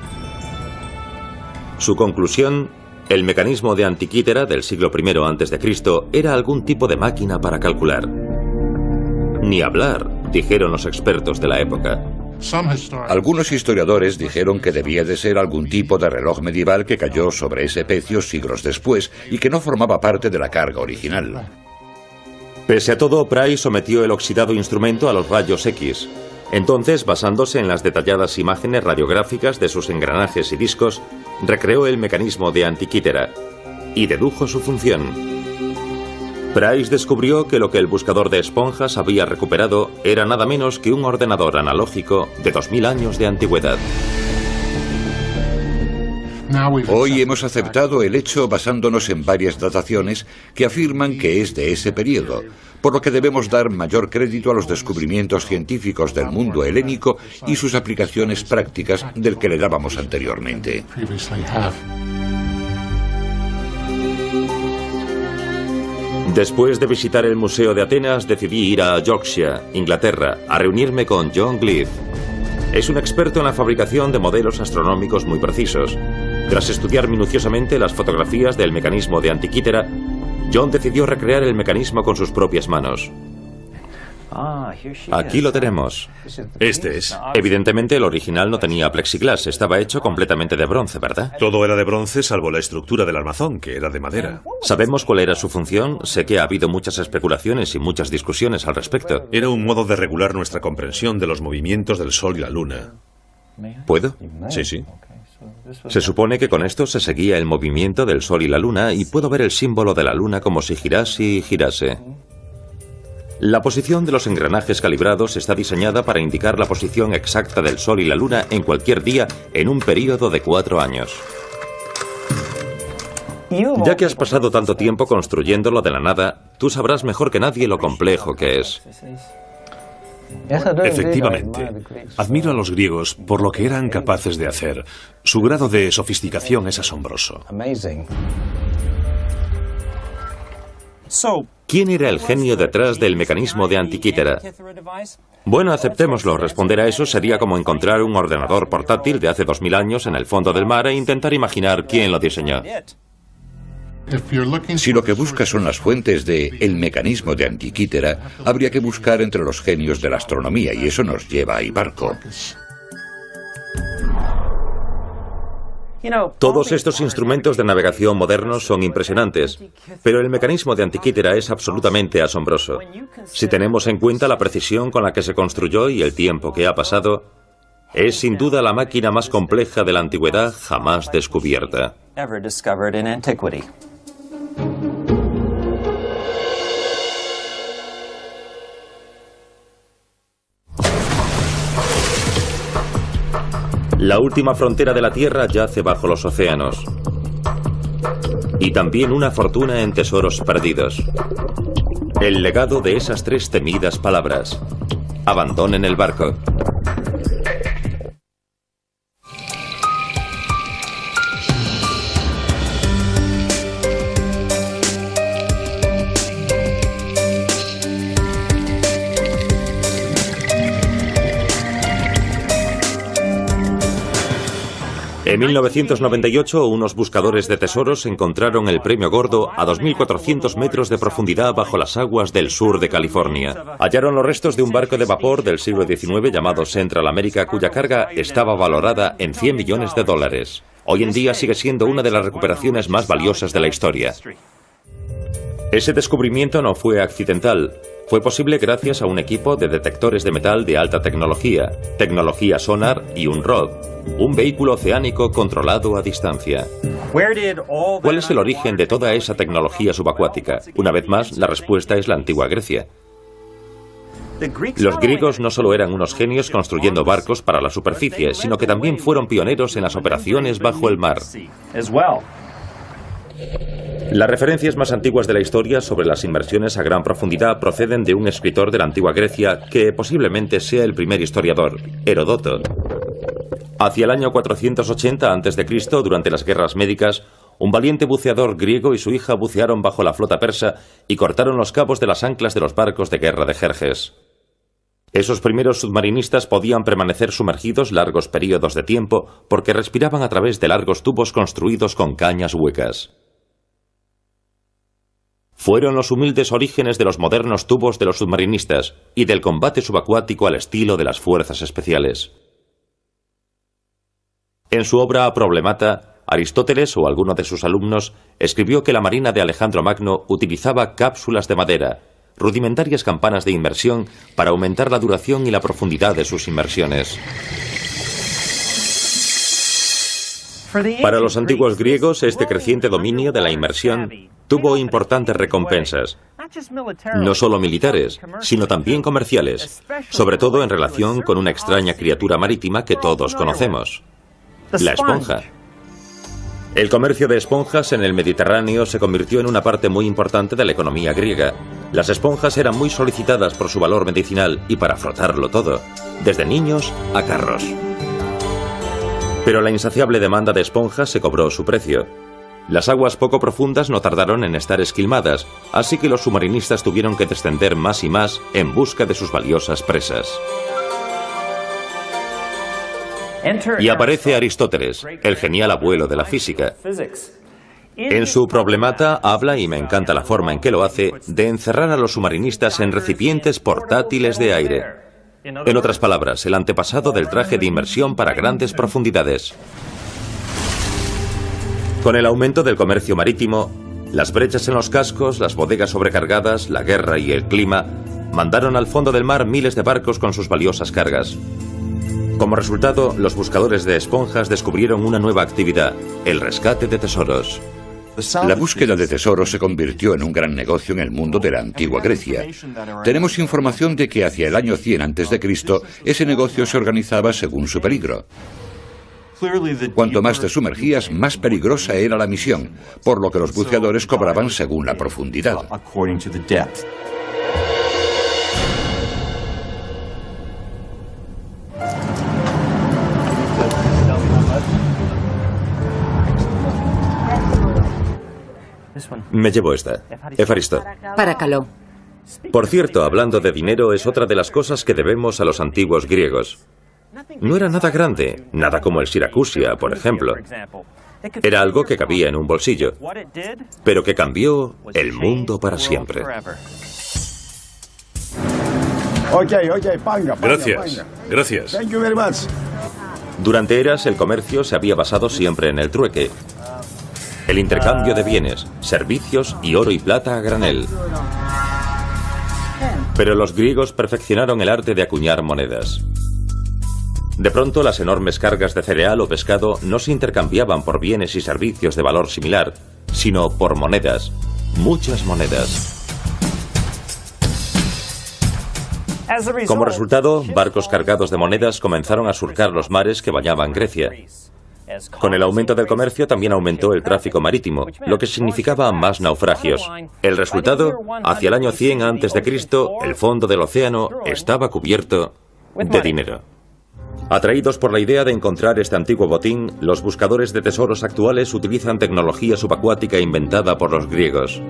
Su conclusión, el mecanismo de Antiquítera del siglo I a.C. era algún tipo de máquina para calcular. Ni hablar, dijeron los expertos de la época. Algunos historiadores dijeron que debía de ser algún tipo de reloj medieval que cayó sobre ese pecio siglos después y que no formaba parte de la carga original. Pese a todo, Price sometió el oxidado instrumento a los rayos X. Entonces, basándose en las detalladas imágenes radiográficas de sus engranajes y discos, recreó el mecanismo de Antiquítera y dedujo su función. Price descubrió que lo que el buscador de esponjas había recuperado era nada menos que un ordenador analógico de 2000 años de antigüedad. Hoy hemos aceptado el hecho basándonos en varias dataciones que afirman que es de ese periodo, por lo que debemos dar mayor crédito a los descubrimientos científicos del mundo helénico y sus aplicaciones prácticas del que le dábamos anteriormente. Después de visitar el Museo de Atenas, decidí ir a Yorkshire, Inglaterra, a reunirme con John Glyth. Es un experto en la fabricación de modelos astronómicos muy precisos. Tras estudiar minuciosamente las fotografías del mecanismo de Antiquítera, John decidió recrear el mecanismo con sus propias manos. Aquí lo tenemos. Este es. Evidentemente el original no tenía plexiglas, estaba hecho completamente de bronce, ¿verdad? Todo era de bronce salvo la estructura del armazón, que era de madera. ¿Sabemos cuál era su función? Sé que ha habido muchas especulaciones y muchas discusiones al respecto. Era un modo de regular nuestra comprensión de los movimientos del Sol y la Luna. ¿Puedo? Sí, sí. Se supone que con esto se seguía el movimiento del Sol y la Luna y puedo ver el símbolo de la Luna como si girase y girase. La posición de los engranajes calibrados está diseñada para indicar la posición exacta del Sol y la Luna en cualquier día en un período de 4 años. Ya que has pasado tanto tiempo construyéndolo de la nada, tú sabrás mejor que nadie lo complejo que es. Efectivamente. Admiro a los griegos por lo que eran capaces de hacer. Su grado de sofisticación es asombroso. ¿Quién era el genio detrás del mecanismo de Antikythera? Bueno, aceptémoslo. Responder a eso sería como encontrar un ordenador portátil de hace 2000 años en el fondo del mar e intentar imaginar quién lo diseñó. Si lo que buscas son las fuentes de el mecanismo de Antikythera, habría que buscar entre los genios de la astronomía, y eso nos lleva a Hiparco. Todos estos instrumentos de navegación modernos son impresionantes, pero el mecanismo de Antikythera es absolutamente asombroso. Si tenemos en cuenta la precisión con la que se construyó y el tiempo que ha pasado, es sin duda la máquina más compleja de la antigüedad jamás descubierta. La última frontera de la Tierra yace bajo los océanos. Y también una fortuna en tesoros perdidos. El legado de esas 3 temidas palabras. Abandonen el barco. En 1998, unos buscadores de tesoros encontraron el premio gordo a 2.400 metros de profundidad bajo las aguas del sur de California. Hallaron los restos de un barco de vapor del siglo XIX llamado Central America, cuya carga estaba valorada en $100 millones. Hoy en día sigue siendo una de las recuperaciones más valiosas de la historia. Ese descubrimiento no fue accidental. Fue posible gracias a un equipo de detectores de metal de alta tecnología sonar y un ROV, un vehículo oceánico controlado a distancia. ¿Cuál es el origen de toda esa tecnología subacuática? Una vez más, la respuesta es la antigua Grecia. Los griegos no solo eran unos genios construyendo barcos para la superficie, sino que también fueron pioneros en las operaciones bajo el mar. Las referencias más antiguas de la historia sobre las inmersiones a gran profundidad proceden de un escritor de la antigua Grecia que posiblemente sea el primer historiador, Heródoto. Hacia el año 480 a.C., durante las guerras médicas, un valiente buceador griego y su hija bucearon bajo la flota persa y cortaron los cabos de las anclas de los barcos de guerra de Jerjes. Esos primeros submarinistas podían permanecer sumergidos largos periodos de tiempo porque respiraban a través de largos tubos construidos con cañas huecas. Fueron los humildes orígenes de los modernos tubos de los submarinistas y del combate subacuático al estilo de las fuerzas especiales. En su obra Problemata, Aristóteles o alguno de sus alumnos escribió que la marina de Alejandro Magno utilizaba cápsulas de madera, rudimentarias campanas de inmersión para aumentar la duración y la profundidad de sus inmersiones. Para los antiguos griegos, este creciente dominio de la inmersión tuvo importantes recompensas, no solo militares, sino también comerciales, sobre todo en relación con una extraña criatura marítima que todos conocemos, la esponja. El comercio de esponjas en el Mediterráneo se convirtió en una parte muy importante de la economía griega. Las esponjas eran muy solicitadas por su valor medicinal y para frotarlo todo, desde niños a carros. Pero la insaciable demanda de esponjas se cobró su precio. Las aguas poco profundas no tardaron en estar esquilmadas, así que los submarinistas tuvieron que descender más y más en busca de sus valiosas presas. Y aparece Aristóteles, el genial abuelo de la física. En su Problemata habla, y me encanta la forma en que lo hace, de encerrar a los submarinistas en recipientes portátiles de aire. En otras palabras, el antepasado del traje de inmersión para grandes profundidades. Con el aumento del comercio marítimo, las brechas en los cascos, las bodegas sobrecargadas, la guerra y el clima mandaron al fondo del mar miles de barcos con sus valiosas cargas. Como resultado, los buscadores de esponjas descubrieron una nueva actividad, el rescate de tesoros. La búsqueda de tesoros se convirtió en un gran negocio en el mundo de la antigua Grecia. Tenemos información de que hacia el año 100 a.C. ese negocio se organizaba según su peligro. Cuanto más te sumergías, más peligrosa era la misión, por lo que los buceadores cobraban según la profundidad. Me llevo esta. Efaristo. Para Caló. Por cierto, hablando de dinero, es otra de las cosas que debemos a los antiguos griegos. No era nada grande, nada como el Siracusia, por ejemplo. Era algo que cabía en un bolsillo, pero que cambió el mundo para siempre. Gracias, gracias. Durante eras, el comercio se había basado siempre en el trueque. El intercambio de bienes, servicios y oro y plata a granel. Pero los griegos perfeccionaron el arte de acuñar monedas. De pronto, las enormes cargas de cereal o pescado no se intercambiaban por bienes y servicios de valor similar, sino por monedas, muchas monedas. Como resultado, barcos cargados de monedas comenzaron a surcar los mares que bañaban Grecia. Con el aumento del comercio también aumentó el tráfico marítimo, lo que significaba más naufragios. El resultado, hacia el año 100 a.C., el fondo del océano estaba cubierto de dinero. Atraídos por la idea de encontrar este antiguo botín, los buscadores de tesoros actuales utilizan tecnología subacuática inventada por los griegos.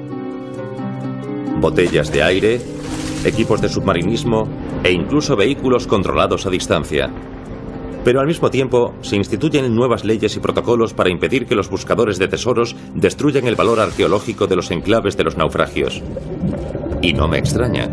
Botellas de aire, equipos de submarinismo e incluso vehículos controlados a distancia. Pero al mismo tiempo, se instituyen nuevas leyes y protocolos para impedir que los buscadores de tesoros destruyan el valor arqueológico de los enclaves de los naufragios. Y no me extraña.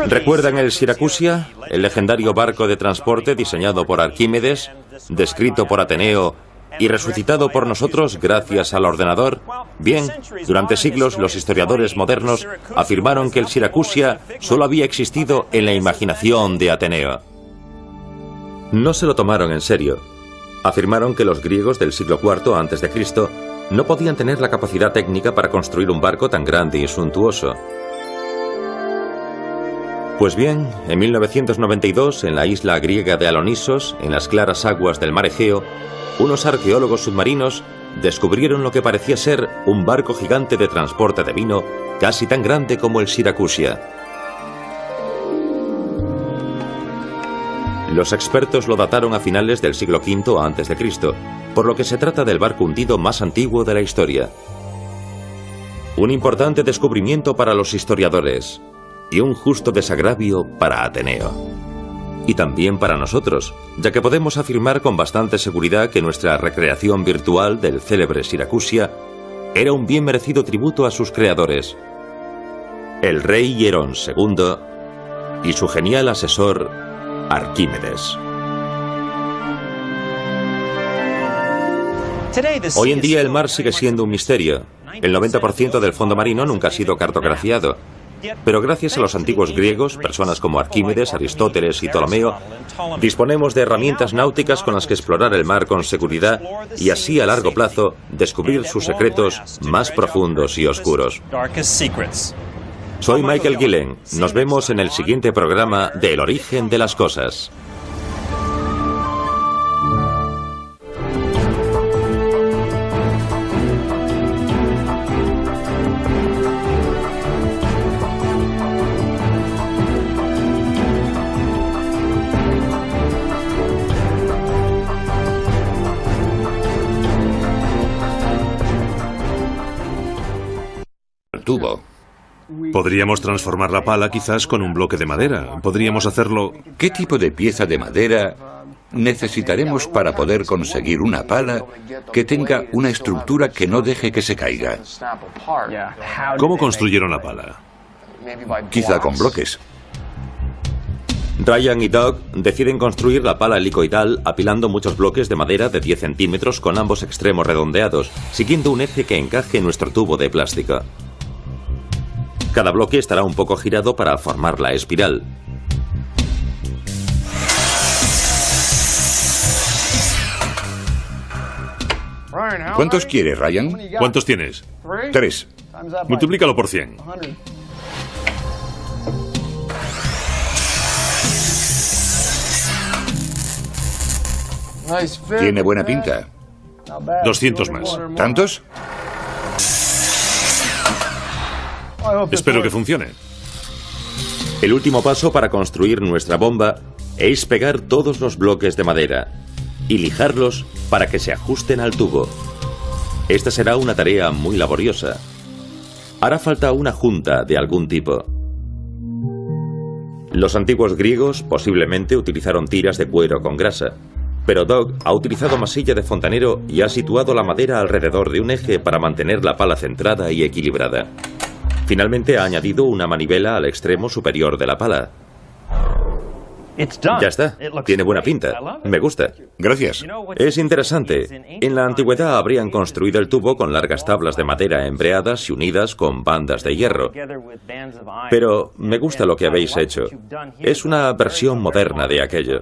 ¿Recuerdan el Siracusia, el legendario barco de transporte diseñado por Arquímedes, descrito por Ateneo y resucitado por nosotros gracias al ordenador? Bien, durante siglos los historiadores modernos afirmaron que el Siracusia solo había existido en la imaginación de Ateneo. No se lo tomaron en serio. Afirmaron que los griegos del siglo IV a.C. no podían tener la capacidad técnica para construir un barco tan grande y suntuoso. Pues bien, en 1992, en la isla griega de Alonisos, en las claras aguas del mar Egeo, unos arqueólogos submarinos descubrieron lo que parecía ser un barco gigante de transporte de vino, casi tan grande como el Siracusia. Los expertos lo dataron a finales del siglo V a.C., por lo que se trata del barco hundido más antiguo de la historia. Un importante descubrimiento para los historiadores y un justo desagravio para Ateneo. Y también para nosotros, ya que podemos afirmar con bastante seguridad que nuestra recreación virtual del célebre Siracusia era un bien merecido tributo a sus creadores, el rey Hierón II y su genial asesor Arquímedes. Hoy en día el mar sigue siendo un misterio. El 90% del fondo marino nunca ha sido cartografiado. Pero gracias a los antiguos griegos, personas como Arquímedes, Aristóteles y Ptolomeo, disponemos de herramientas náuticas con las que explorar el mar con seguridad y así a largo plazo descubrir sus secretos más profundos y oscuros. Soy Michael Gillen. Nos vemos en el siguiente programa de El origen de las cosas. Tubo. Podríamos transformar la pala quizás con un bloque de madera. Podríamos hacerlo... ¿Qué tipo de pieza de madera necesitaremos para poder conseguir una pala que tenga una estructura que no deje que se caiga. ¿Cómo construyeron la pala? Quizá con bloques. Ryan y Doug deciden construir la pala helicoidal apilando muchos bloques de madera de 10 centímetros con ambos extremos redondeados, siguiendo un eje que encaje en nuestro tubo de plástico. Cada bloque estará un poco girado para formar la espiral. ¿Cuántos quieres, Ryan? ¿Cuántos tienes? 3. Multiplícalo por 100. Tiene buena pinta. 200 más. ¿Tantos? Espero que funcione. El último paso para construir nuestra bomba es pegar todos los bloques de madera y lijarlos para que se ajusten al tubo. Esta será una tarea muy laboriosa. Hará falta una junta de algún tipo. Los antiguos griegos posiblemente utilizaron tiras de cuero con grasa, pero Doug ha utilizado masilla de fontanero y ha situado la madera alrededor de un eje para mantener la pala centrada y equilibrada. Finalmente ha añadido una manivela al extremo superior de la pala. Ya está. Tiene buena pinta. Me gusta. Gracias. Es interesante. En la antigüedad habrían construido el tubo con largas tablas de madera embreadas y unidas con bandas de hierro. Pero me gusta lo que habéis hecho. Es una versión moderna de aquello.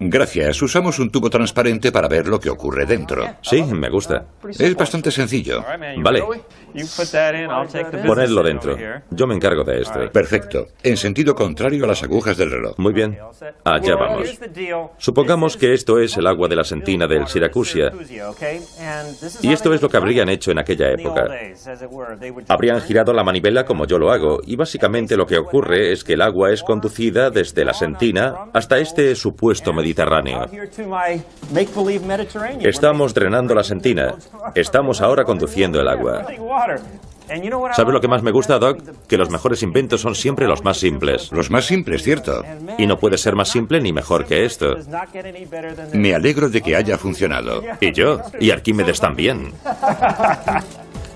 Gracias. Usamos un tubo transparente para ver lo que ocurre dentro. Sí, me gusta. Es bastante sencillo. Vale. Ponedlo dentro. Yo me encargo de esto. Perfecto. En sentido contrario a las agujas del reloj. Muy bien. Allá vamos. Supongamos que esto es el agua de la sentina del Siracusia. Y esto es lo que habrían hecho en aquella época. Habrían girado la manivela como yo lo hago, y básicamente lo que ocurre es que el agua es conducida desde la sentina hasta este supuesto Mediterráneo. Estamos drenando la sentina. Estamos ahora conduciendo el agua. ¿Sabe lo que más me gusta, Doc? Que los mejores inventos son siempre los más simples. Los más simples, ¿cierto? Y no puede ser más simple ni mejor que esto. Me alegro de que haya funcionado. Y yo, y Arquímedes también.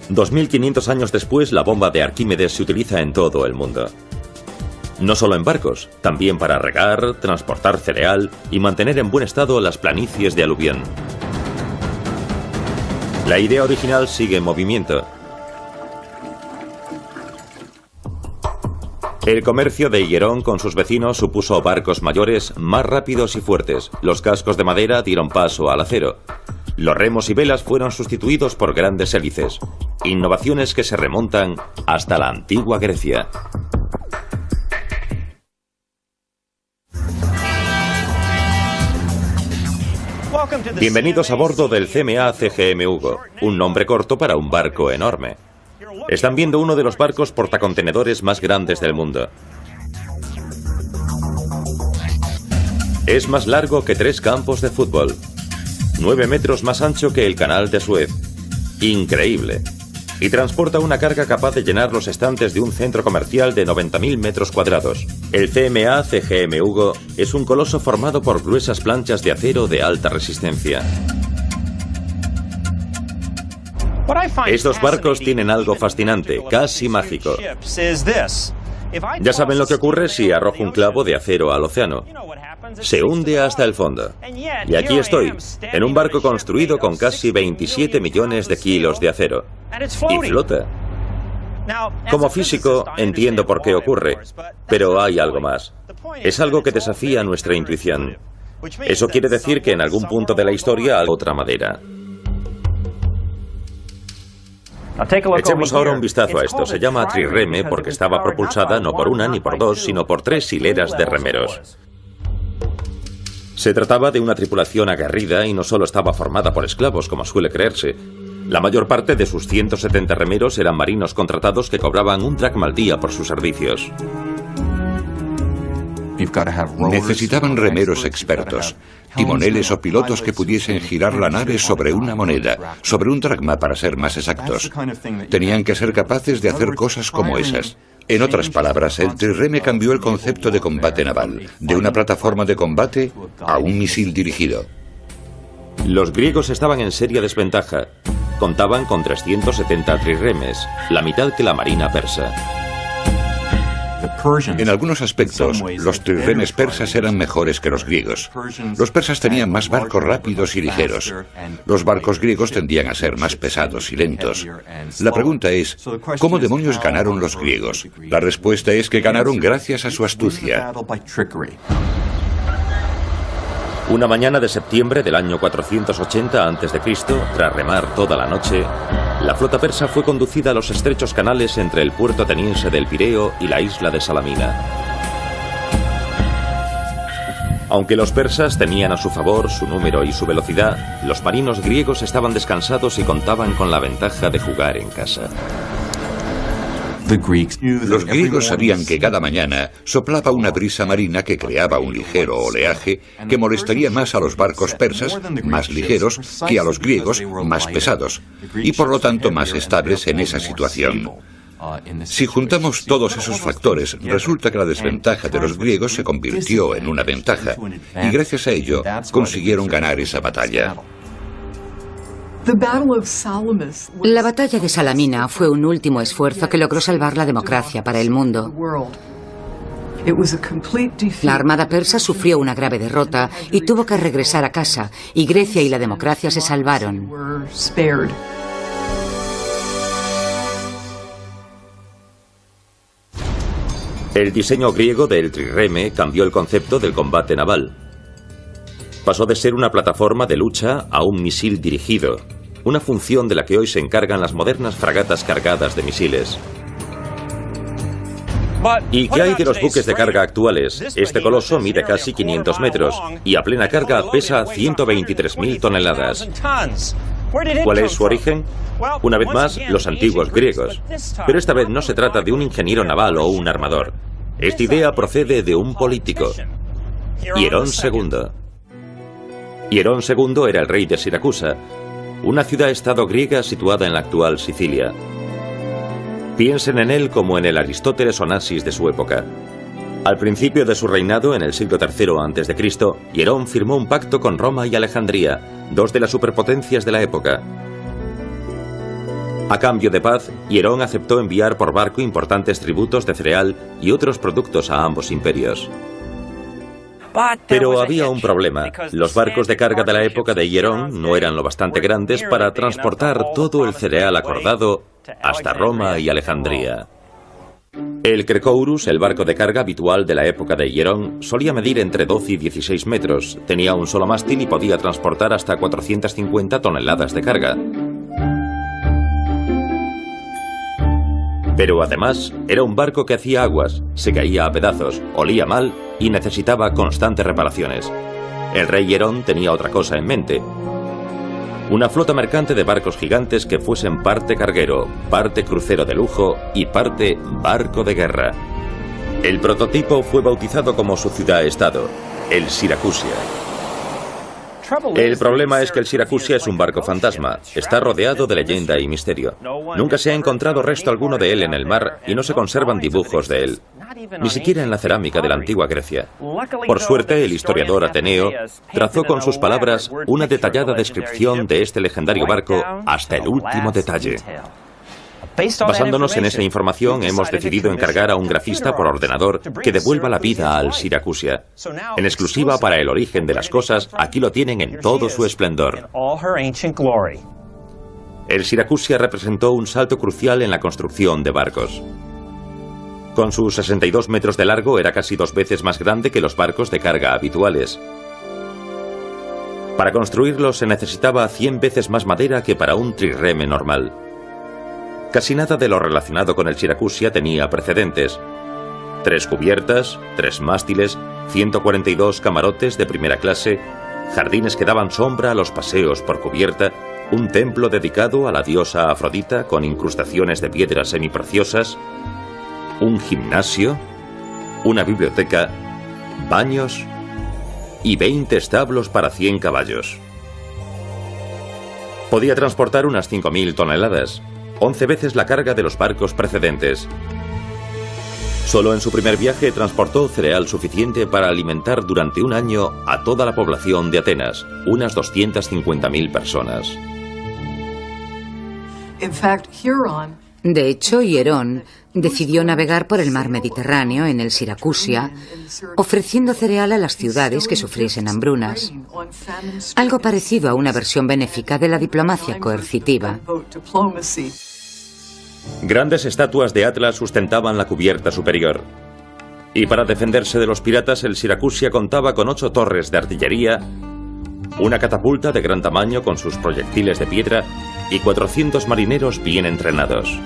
2500 años después, la bomba de Arquímedes se utiliza en todo el mundo. No solo en barcos, también para regar, transportar cereal y mantener en buen estado las planicies de aluvión. La idea original sigue en movimiento. El comercio de Higuerón con sus vecinos supuso barcos mayores, más rápidos y fuertes. Los cascos de madera dieron paso al acero. Los remos y velas fueron sustituidos por grandes hélices. Innovaciones que se remontan hasta la antigua Grecia. Bienvenidos a bordo del CMA CGM Hugo, un nombre corto para un barco enorme. Están viendo uno de los barcos portacontenedores más grandes del mundo. Es más largo que 3 campos de fútbol. 9 metros más ancho que el canal de Suez. Increíble. Y transporta una carga capaz de llenar los estantes de un centro comercial de 90.000 metros cuadrados. El CMA CGM Hugo es un coloso formado por gruesas planchas de acero de alta resistencia. Estos barcos tienen algo fascinante, casi mágico. Ya saben lo que ocurre si arrojo un clavo de acero al océano. Se hunde hasta el fondo. Y aquí estoy, en un barco construido con casi 27 millones de kilos de acero. Y flota. Como físico, entiendo por qué ocurre, pero hay algo más. Es algo que desafía nuestra intuición. Eso quiere decir que en algún punto de la historia hay otra madera. Echemos ahora un vistazo a esto. Se llama trireme porque estaba propulsada no por una ni por dos, sino por 3 hileras de remeros. Se trataba de una tripulación aguerrida y no solo estaba formada por esclavos, como suele creerse. La mayor parte de sus 170 remeros eran marinos contratados que cobraban un dracma al día por sus servicios. Necesitaban remeros expertos, timoneles o pilotos que pudiesen girar la nave sobre una moneda, sobre un dracma para ser más exactos. Tenían que ser capaces de hacer cosas como esas. En otras palabras, el trireme cambió el concepto de combate naval, de una plataforma de combate a un misil dirigido. Los griegos estaban en seria desventaja. Contaban con 370 trirremes, la mitad que la marina persa. En algunos aspectos, los trirremes persas eran mejores que los griegos. Los persas tenían más barcos rápidos y ligeros. Los barcos griegos tendían a ser más pesados y lentos. La pregunta es, ¿cómo demonios ganaron los griegos? La respuesta es que ganaron gracias a su astucia. Una mañana de septiembre del año 480 a.C., tras remar toda la noche, la flota persa fue conducida a los estrechos canales entre el puerto ateniense del Pireo y la isla de Salamina. Aunque los persas tenían a su favor su número y su velocidad, los marinos griegos estaban descansados y contaban con la ventaja de jugar en casa. Los griegos sabían que cada mañana soplaba una brisa marina que creaba un ligero oleaje que molestaría más a los barcos persas, más ligeros, que a los griegos, más pesados, y por lo tanto más estables en esa situación. Si juntamos todos esos factores, resulta que la desventaja de los griegos se convirtió en una ventaja, y gracias a ello consiguieron ganar esa batalla. La batalla de Salamina fue un último esfuerzo que logró salvar la democracia para el mundo. La armada persa sufrió una grave derrota y tuvo que regresar a casa, y Grecia y la democracia se salvaron. El diseño griego del trireme cambió el concepto del combate naval. Pasó de ser una plataforma de lucha a un misil dirigido, una función de la que hoy se encargan las modernas fragatas cargadas de misiles. ¿Y qué hay de los buques de carga actuales? Este coloso mide casi 500 metros y a plena carga pesa 123.000 toneladas. ¿Cuál es su origen? Una vez más, los antiguos griegos. Pero esta vez no se trata de un ingeniero naval o un armador. Esta idea procede de un político, Hierón II. Hierón II era el rey de Siracusa, una ciudad-estado griega situada en la actual Sicilia. Piensen en él como en el Aristóteles Onassis de su época. Al principio de su reinado, en el siglo III a.C., Hierón firmó un pacto con Roma y Alejandría, dos de las superpotencias de la época. A cambio de paz, Hierón aceptó enviar por barco importantes tributos de cereal y otros productos a ambos imperios. Pero había un problema. Los barcos de carga de la época de Hierón no eran lo bastante grandes para transportar todo el cereal acordado hasta Roma y Alejandría. El Crecourus, el barco de carga habitual de la época de Hierón, solía medir entre 12 y 16 metros, tenía un solo mástil y podía transportar hasta 450 toneladas de carga. Pero además, era un barco que hacía aguas, se caía a pedazos, olía mal y necesitaba constantes reparaciones. El rey Hierón tenía otra cosa en mente: una flota mercante de barcos gigantes que fuesen parte carguero, parte crucero de lujo y parte barco de guerra. El prototipo fue bautizado como su ciudad-estado, el Siracusia. El problema es que el Siracusia es un barco fantasma, está rodeado de leyenda y misterio. Nunca se ha encontrado resto alguno de él en el mar y no se conservan dibujos de él, ni siquiera en la cerámica de la antigua Grecia. Por suerte, el historiador Ateneo trazó con sus palabras una detallada descripción de este legendario barco hasta el último detalle. Basándonos en esa información, hemos decidido encargar a un grafista por ordenador que devuelva la vida al Siracusia. En exclusiva para El origen de las cosas, aquí lo tienen en todo su esplendor. El Siracusia representó un salto crucial en la construcción de barcos. Con sus 62 metros de largo, era casi 2 veces más grande que los barcos de carga habituales. Para construirlo se necesitaba 100 veces más madera que para un trireme normal. Casi nada de lo relacionado con el Siracusia tenía precedentes. 3 cubiertas, 3 mástiles, 142 camarotes de primera clase, jardines que daban sombra a los paseos por cubierta, un templo dedicado a la diosa Afrodita con incrustaciones de piedras semipreciosas, un gimnasio, una biblioteca, baños y 20 establos para 100 caballos. Podía transportar unas 5.000 toneladas, 11 veces la carga de los barcos precedentes. Solo en su primer viaje transportó cereal suficiente para alimentar durante un año a toda la población de Atenas, unas 250.000 personas. De hecho, Hierón decidió navegar por el mar Mediterráneo en el Siracusia, ofreciendo cereal a las ciudades que sufriesen hambrunas. Algo parecido a una versión benéfica de la diplomacia coercitiva. Grandes estatuas de Atlas sustentaban la cubierta superior. Y para defenderse de los piratas, el Siracusia contaba con 8 torres de artillería, una catapulta de gran tamaño con sus proyectiles de piedra y 400 marineros bien entrenados.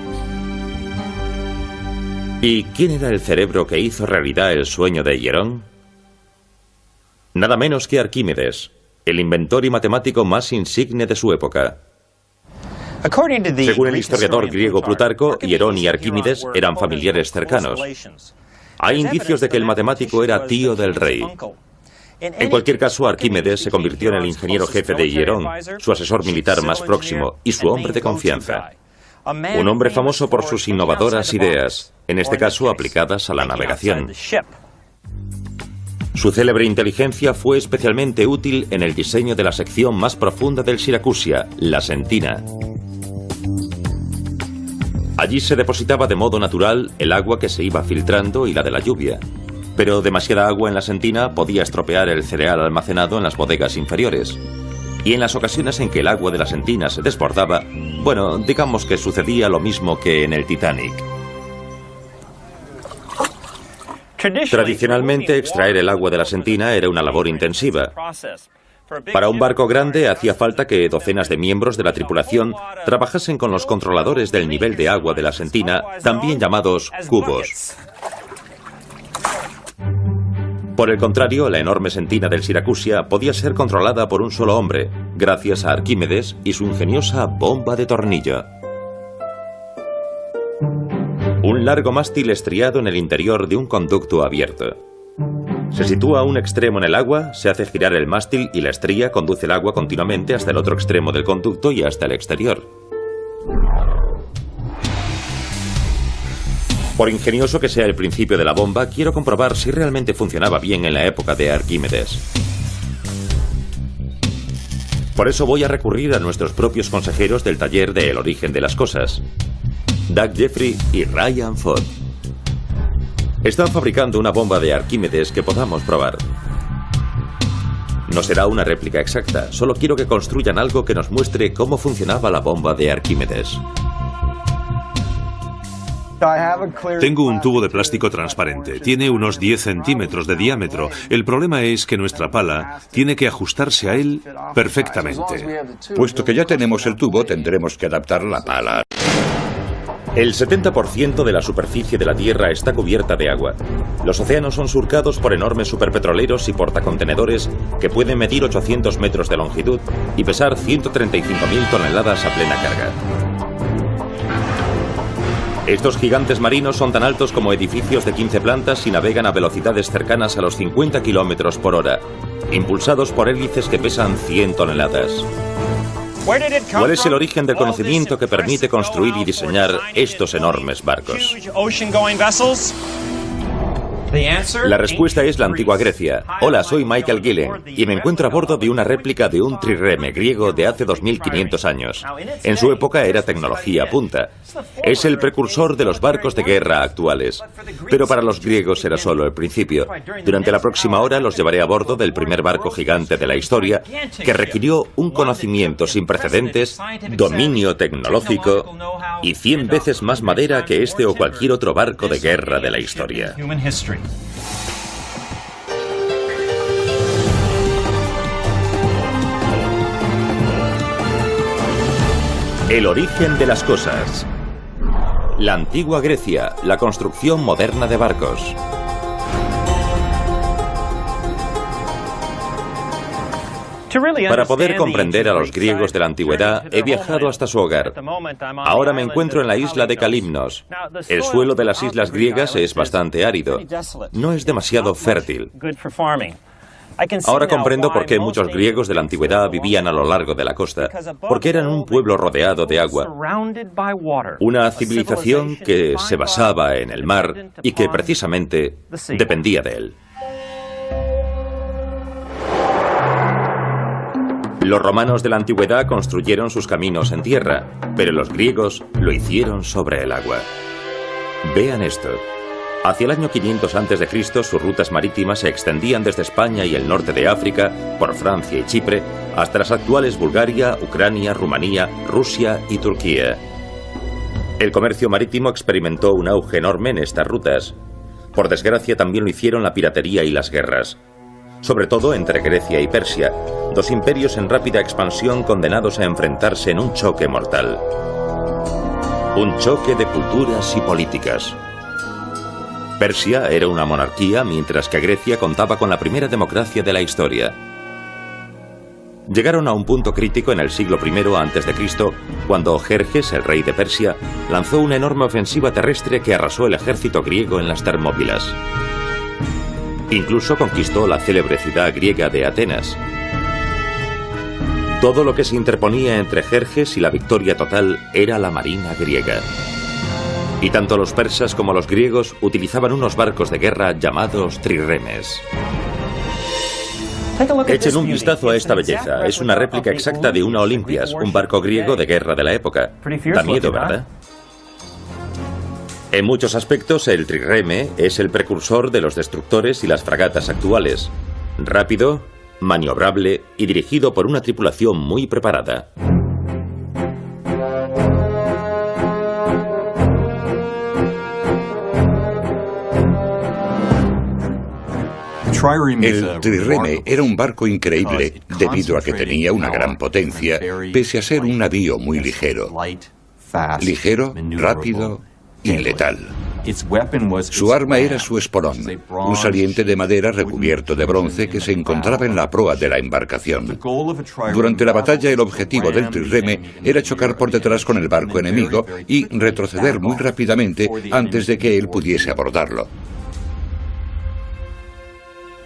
¿Y quién era el cerebro que hizo realidad el sueño de Hierón? Nada menos que Arquímedes, el inventor y matemático más insigne de su época. Según el historiador griego Plutarco, Hierón y Arquímedes eran familiares cercanos. Hay indicios de que el matemático era tío del rey. En cualquier caso, Arquímedes se convirtió en el ingeniero jefe de Hierón, su asesor militar más próximo y su hombre de confianza. Un hombre famoso por sus innovadoras ideas, en este caso aplicadas a la navegación. Su célebre inteligencia fue especialmente útil en el diseño de la sección más profunda del Siracusia, la Sentina. Allí se depositaba de modo natural el agua que se iba filtrando y la de la lluvia. Pero demasiada agua en la Sentina podía estropear el cereal almacenado en las bodegas inferiores. Y en las ocasiones en que el agua de la Sentina se desbordaba, bueno, digamos que sucedía lo mismo que en el Titanic. Tradicionalmente, extraer el agua de la Sentina era una labor intensiva. Para un barco grande hacía falta que docenas de miembros de la tripulación trabajasen con los controladores del nivel de agua de la Sentina, también llamados cubos. Por el contrario, la enorme Sentina del Siracusia podía ser controlada por un solo hombre, gracias a Arquímedes y su ingeniosa bomba de tornillo. Un largo mástil estriado en el interior de un conducto abierto. Se sitúa a un extremo en el agua, se hace girar el mástil y la estría conduce el agua continuamente hasta el otro extremo del conducto y hasta el exterior. Por ingenioso que sea el principio de la bomba, quiero comprobar si realmente funcionaba bien en la época de Arquímedes. Por eso voy a recurrir a nuestros propios consejeros del taller de El origen de las cosas, Doug Jeffrey y Ryan Ford. Están fabricando una bomba de Arquímedes que podamos probar. No será una réplica exacta, solo quiero que construyan algo que nos muestre cómo funcionaba la bomba de Arquímedes. Tengo un tubo de plástico transparente. Tiene unos 10 centímetros de diámetro. El problema es que nuestra pala tiene que ajustarse a él perfectamente. Puesto que ya tenemos el tubo, tendremos que adaptar la pala. El 70% de la superficie de la Tierra está cubierta de agua. Los océanos son surcados por enormes superpetroleros y portacontenedores que pueden medir 800 metros de longitud y pesar 135.000 toneladas a plena carga. Estos gigantes marinos son tan altos como edificios de 15 plantas y navegan a velocidades cercanas a los 50 kilómetros por hora, impulsados por hélices que pesan 100 toneladas. ¿Cuál es el origen del conocimiento que permite construir y diseñar estos enormes barcos? La respuesta es la antigua Grecia. Hola, soy Michael Gillen y me encuentro a bordo de una réplica de un trireme griego de hace 2500 años. En su época era tecnología punta. Es el precursor de los barcos de guerra actuales. Pero para los griegos era solo el principio. Durante la próxima hora los llevaré a bordo del primer barco gigante de la historia que requirió un conocimiento sin precedentes, dominio tecnológico y 100 veces más madera que este o cualquier otro barco de guerra de la historia. El origen de las cosas. La antigua Grecia, la construcción moderna de barcos. Para poder comprender a los griegos de la antigüedad, he viajado hasta su hogar. Ahora me encuentro en la isla de Calymnos. El suelo de las islas griegas es bastante árido. No es demasiado fértil. Ahora comprendo por qué muchos griegos de la antigüedad vivían a lo largo de la costa, porque eran un pueblo rodeado de agua, una civilización que se basaba en el mar y que precisamente dependía de él. Los romanos de la antigüedad construyeron sus caminos en tierra, pero los griegos lo hicieron sobre el agua. Vean esto. Hacia el año 500 a.C., sus rutas marítimas se extendían desde España y el norte de África, por Francia y Chipre, hasta las actuales Bulgaria, Ucrania, Rumanía, Rusia y Turquía. El comercio marítimo experimentó un auge enorme en estas rutas. Por desgracia, también lo hicieron la piratería y las guerras. Sobre todo entre Grecia y Persia, dos imperios en rápida expansión condenados a enfrentarse en un choque mortal. Un choque de culturas y políticas. Persia era una monarquía, mientras que Grecia contaba con la primera democracia de la historia. Llegaron a un punto crítico en el siglo I a.C., cuando Jerjes, el rey de Persia, lanzó una enorme ofensiva terrestre que arrasó el ejército griego en las Termópilas. Incluso conquistó la célebre ciudad griega de Atenas. Todo lo que se interponía entre Jerjes y la victoria total era la marina griega. Y tanto los persas como los griegos utilizaban unos barcos de guerra llamados trirremes. Echen un vistazo a esta belleza. Es una réplica exacta de una Olympias, un barco griego de guerra de la época. Da miedo, ¿verdad? En muchos aspectos, el trireme es el precursor de los destructores y las fragatas actuales. Rápido, maniobrable y dirigido por una tripulación muy preparada. El trireme era un barco increíble debido a que tenía una gran potencia, pese a ser un navío muy ligero. Ligero, rápido y letal. Su arma era su esporón, un saliente de madera recubierto de bronce que se encontraba en la proa de la embarcación. Durante la batalla, el objetivo del trireme era chocar por detrás con el barco enemigo y retroceder muy rápidamente antes de que él pudiese abordarlo.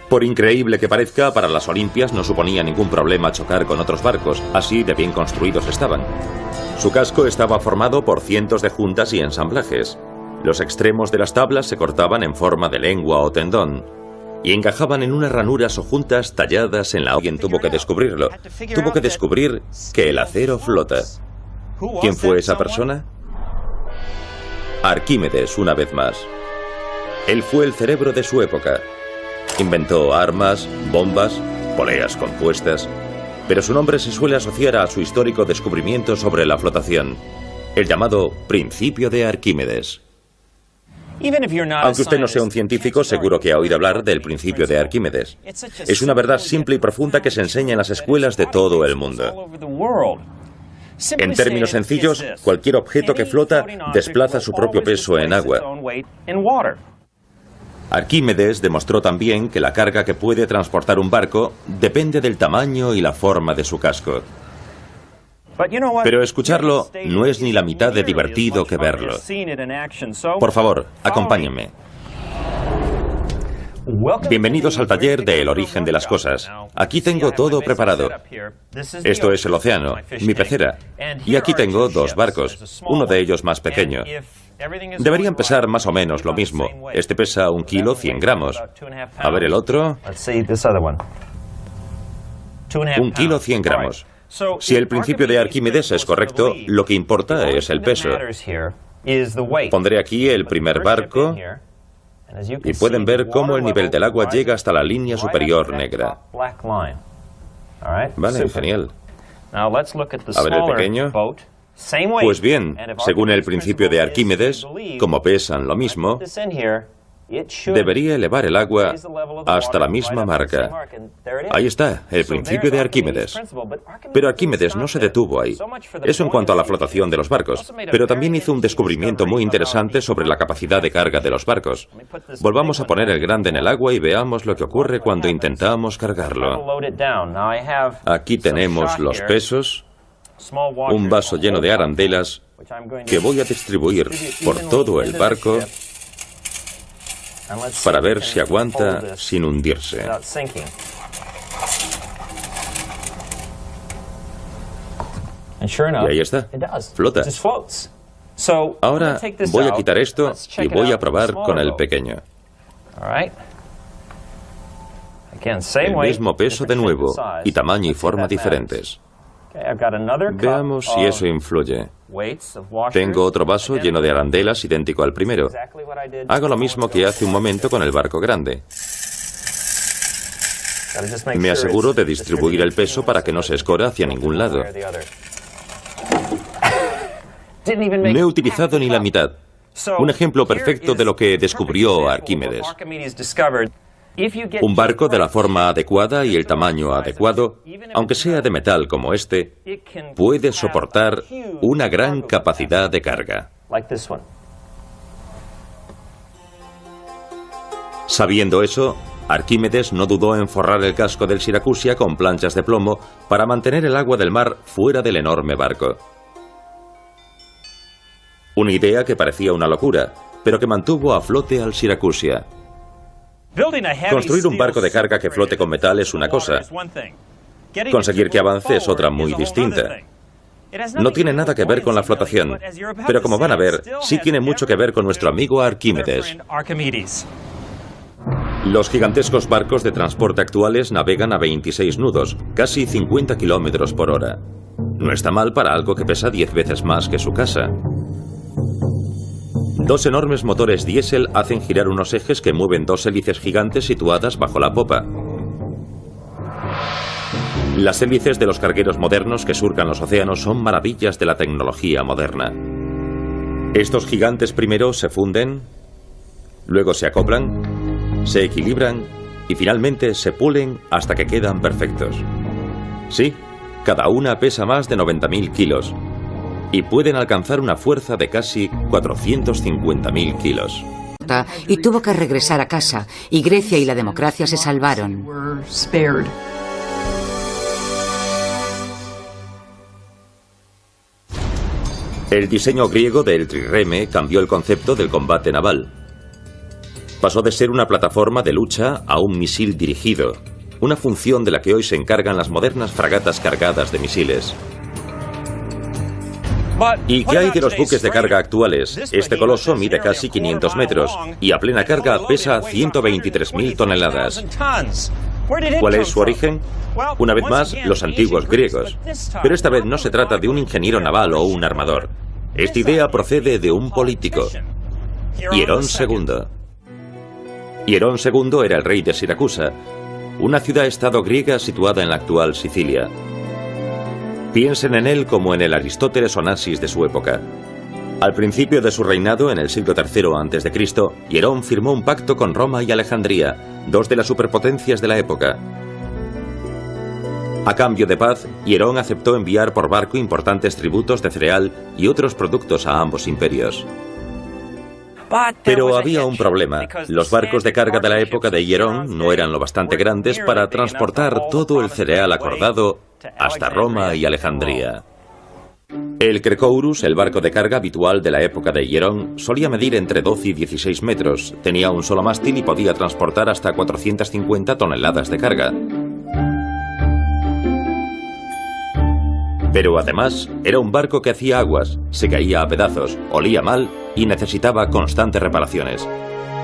Por increíble que parezca, para las Olimpias no suponía ningún problema chocar con otros barcos, así de bien construidos estaban. Su casco estaba formado por cientos de juntas y ensamblajes. Los extremos de las tablas se cortaban en forma de lengua o tendón y encajaban en unas ranuras o juntas talladas en la... Alguien tuvo que descubrirlo. Tuvo que descubrir que el acero flota. ¿Quién fue esa persona? Arquímedes, una vez más. Él fue el cerebro de su época. Inventó armas, bombas, poleas compuestas, pero su nombre se suele asociar a su histórico descubrimiento sobre la flotación, el llamado Principio de Arquímedes. Aunque usted no sea un científico, seguro que ha oído hablar del Principio de Arquímedes. Es una verdad simple y profunda que se enseña en las escuelas de todo el mundo. En términos sencillos, cualquier objeto que flota desplaza su propio peso en agua. Arquímedes demostró también que la carga que puede transportar un barco depende del tamaño y la forma de su casco. Pero escucharlo no es ni la mitad de divertido que verlo. Por favor, acompáñenme. Bienvenidos al taller de El origen de las cosas. Aquí tengo todo preparado. Esto es el océano, mi pecera. Y aquí tengo dos barcos, uno de ellos más pequeño. Deberían pesar más o menos lo mismo. Este pesa 1 kilo 100 gramos. A ver el otro. 1 kilo 100 gramos. Si el principio de Arquímedes es correcto, lo que importa es el peso. Pondré aquí el primer barco y pueden ver cómo el nivel del agua llega hasta la línea superior negra. Vale, genial. A ver el pequeño. Pues bien, según el principio de Arquímedes, como pesan lo mismo, debería elevar el agua hasta la misma marca. Ahí está, el principio de Arquímedes. Pero Arquímedes no se detuvo ahí. Eso en cuanto a la flotación de los barcos. Pero también hizo un descubrimiento muy interesante sobre la capacidad de carga de los barcos. Volvamos a poner el grande en el agua y veamos lo que ocurre cuando intentamos cargarlo. Aquí tenemos los pesos. Un vaso lleno de arandelas que voy a distribuir por todo el barco para ver si aguanta sin hundirse. Y ahí está, flota. Ahora voy a quitar esto y voy a probar con el pequeño. El mismo peso de nuevo, y tamaño y forma diferentes. Veamos si eso influye. Tengo otro vaso lleno de arandelas idéntico al primero. Hago lo mismo que hace un momento con el barco grande. Me aseguro de distribuir el peso para que no se escora hacia ningún lado. No he utilizado ni la mitad. Un ejemplo perfecto de lo que descubrió Arquímedes. Un barco de la forma adecuada y el tamaño adecuado, aunque sea de metal como este, puede soportar una gran capacidad de carga. Sabiendo eso, Arquímedes no dudó en forrar el casco del Siracusia con planchas de plomo para mantener el agua del mar fuera del enorme barco. Una idea que parecía una locura, pero que mantuvo a flote al Siracusia. Construir un barco de carga que flote con metal es una cosa. Conseguir que avance es otra muy distinta. No tiene nada que ver con la flotación, pero como van a ver, sí tiene mucho que ver con nuestro amigo Arquímedes. Los gigantescos barcos de transporte actuales navegan a 26 nudos, casi 50 kilómetros por hora. No está mal para algo que pesa 10 veces más que su casa. Dos enormes motores diésel hacen girar unos ejes que mueven dos hélices gigantes situadas bajo la popa. Las hélices de los cargueros modernos que surcan los océanos son maravillas de la tecnología moderna. Estos gigantes primero se funden, luego se acoplan, se equilibran y finalmente se pulen hasta que quedan perfectos. Sí, cada una pesa más de 90.000 kilos. Y pueden alcanzar una fuerza de casi 450.000 kilos. Y tuvo que regresar a casa, y Grecia y la democracia se salvaron. El diseño griego del trireme cambió el concepto del combate naval. Pasó de ser una plataforma de lucha a un misil dirigido, una función de la que hoy se encargan las modernas fragatas cargadas de misiles. ¿Y qué hay de los buques de carga actuales? Este coloso mide casi 500 metros y a plena carga pesa 123.000 toneladas. ¿Cuál es su origen? Una vez más, los antiguos griegos. Pero esta vez no se trata de un ingeniero naval o un armador. Esta idea procede de un político, Hierón II. Hierón II era el rey de Siracusa, una ciudad-estado griega situada en la actual Sicilia. Piensen en él como en el Aristóteles Onassis de su época. Al principio de su reinado, en el siglo III a.C., Hierón firmó un pacto con Roma y Alejandría, dos de las superpotencias de la época. A cambio de paz, Hierón aceptó enviar por barco importantes tributos de cereal y otros productos a ambos imperios. Pero había un problema. Los barcos de carga de la época de Hierón no eran lo bastante grandes para transportar todo el cereal acordado hasta Roma y Alejandría. El Crecourus, el barco de carga habitual de la época de Hierón, solía medir entre 12 y 16 metros, tenía un solo mástil y podía transportar hasta 450 toneladas de carga. Pero además, era un barco que hacía aguas, se caía a pedazos, olía mal y necesitaba constantes reparaciones.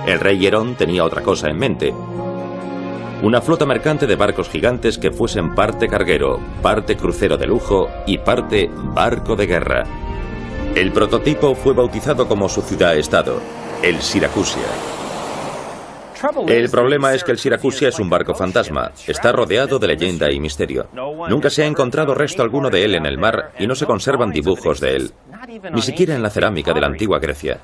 El rey Hierón tenía otra cosa en mente. Una flota mercante de barcos gigantes que fuesen parte carguero, parte crucero de lujo y parte barco de guerra. El prototipo fue bautizado como su ciudad-estado, el Siracusia. El problema es que el Siracusia es un barco fantasma, está rodeado de leyenda y misterio. Nunca se ha encontrado resto alguno de él en el mar y no se conservan dibujos de él, ni siquiera en la cerámica de la antigua Grecia.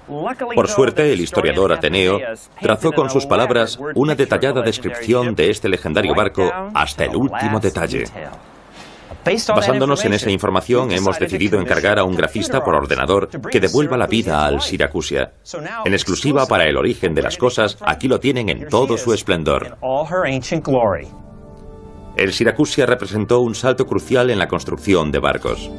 Por suerte, el historiador Ateneo trazó con sus palabras una detallada descripción de este legendario barco hasta el último detalle. Basándonos en esa información, hemos decidido encargar a un grafista por ordenador que devuelva la vida al Siracusia. En exclusiva para El origen de las cosas, aquí lo tienen en todo su esplendor. El Siracusia representó un salto crucial en la construcción de barcos.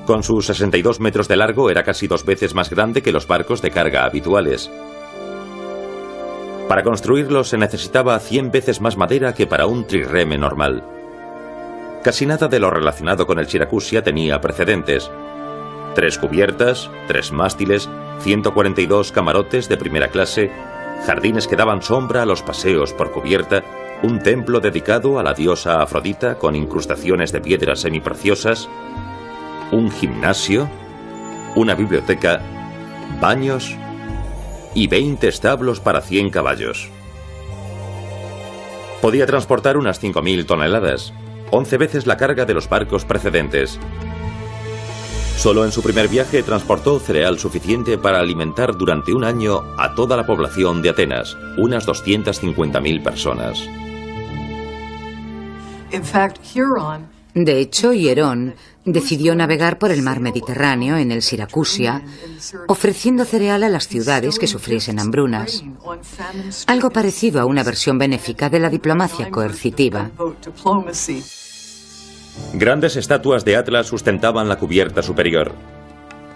Con sus 62 metros de largo, era casi 2 veces más grande que los barcos de carga habituales. Para construirlo se necesitaba 100 veces más madera que para un trireme normal. Casi nada de lo relacionado con el Siracusia tenía precedentes. 3 cubiertas, 3 mástiles, 142 camarotes de primera clase, jardines que daban sombra a los paseos por cubierta, un templo dedicado a la diosa Afrodita con incrustaciones de piedras semipreciosas, un gimnasio, una biblioteca, baños y 20 establos para 100 caballos. Podía transportar unas 5.000 toneladas, 11 veces la carga de los barcos precedentes. Solo en su primer viaje transportó cereal suficiente para alimentar durante un año a toda la población de Atenas, unas 250.000 personas. De hecho, Hierón decidió navegar por el mar Mediterráneo en el Siracusia, ofreciendo cereal a las ciudades que sufriesen hambrunas. Algo parecido a una versión benéfica de la diplomacia coercitiva. Grandes estatuas de Atlas sustentaban la cubierta superior.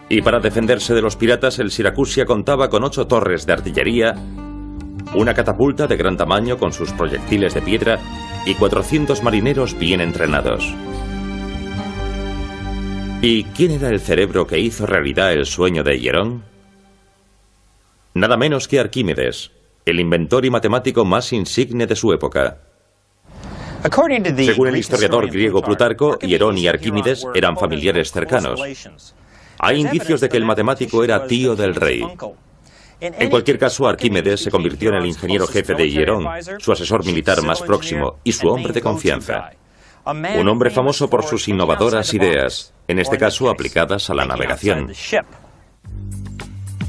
Y para defenderse de los piratas, el Siracusia contaba con 8 torres de artillería, una catapulta de gran tamaño con sus proyectiles de piedra y 400 marineros bien entrenados. ¿Y quién era el cerebro que hizo realidad el sueño de Hierón? Nada menos que Arquímedes, el inventor y matemático más insigne de su época. Según el historiador griego Plutarco, Hierón y Arquímedes eran familiares cercanos. Hay indicios de que el matemático era tío del rey. En cualquier caso, Arquímedes se convirtió en el ingeniero jefe de Hierón, su asesor militar más próximo y su hombre de confianza. Un hombre famoso por sus innovadoras ideas, en este caso aplicadas a la navegación.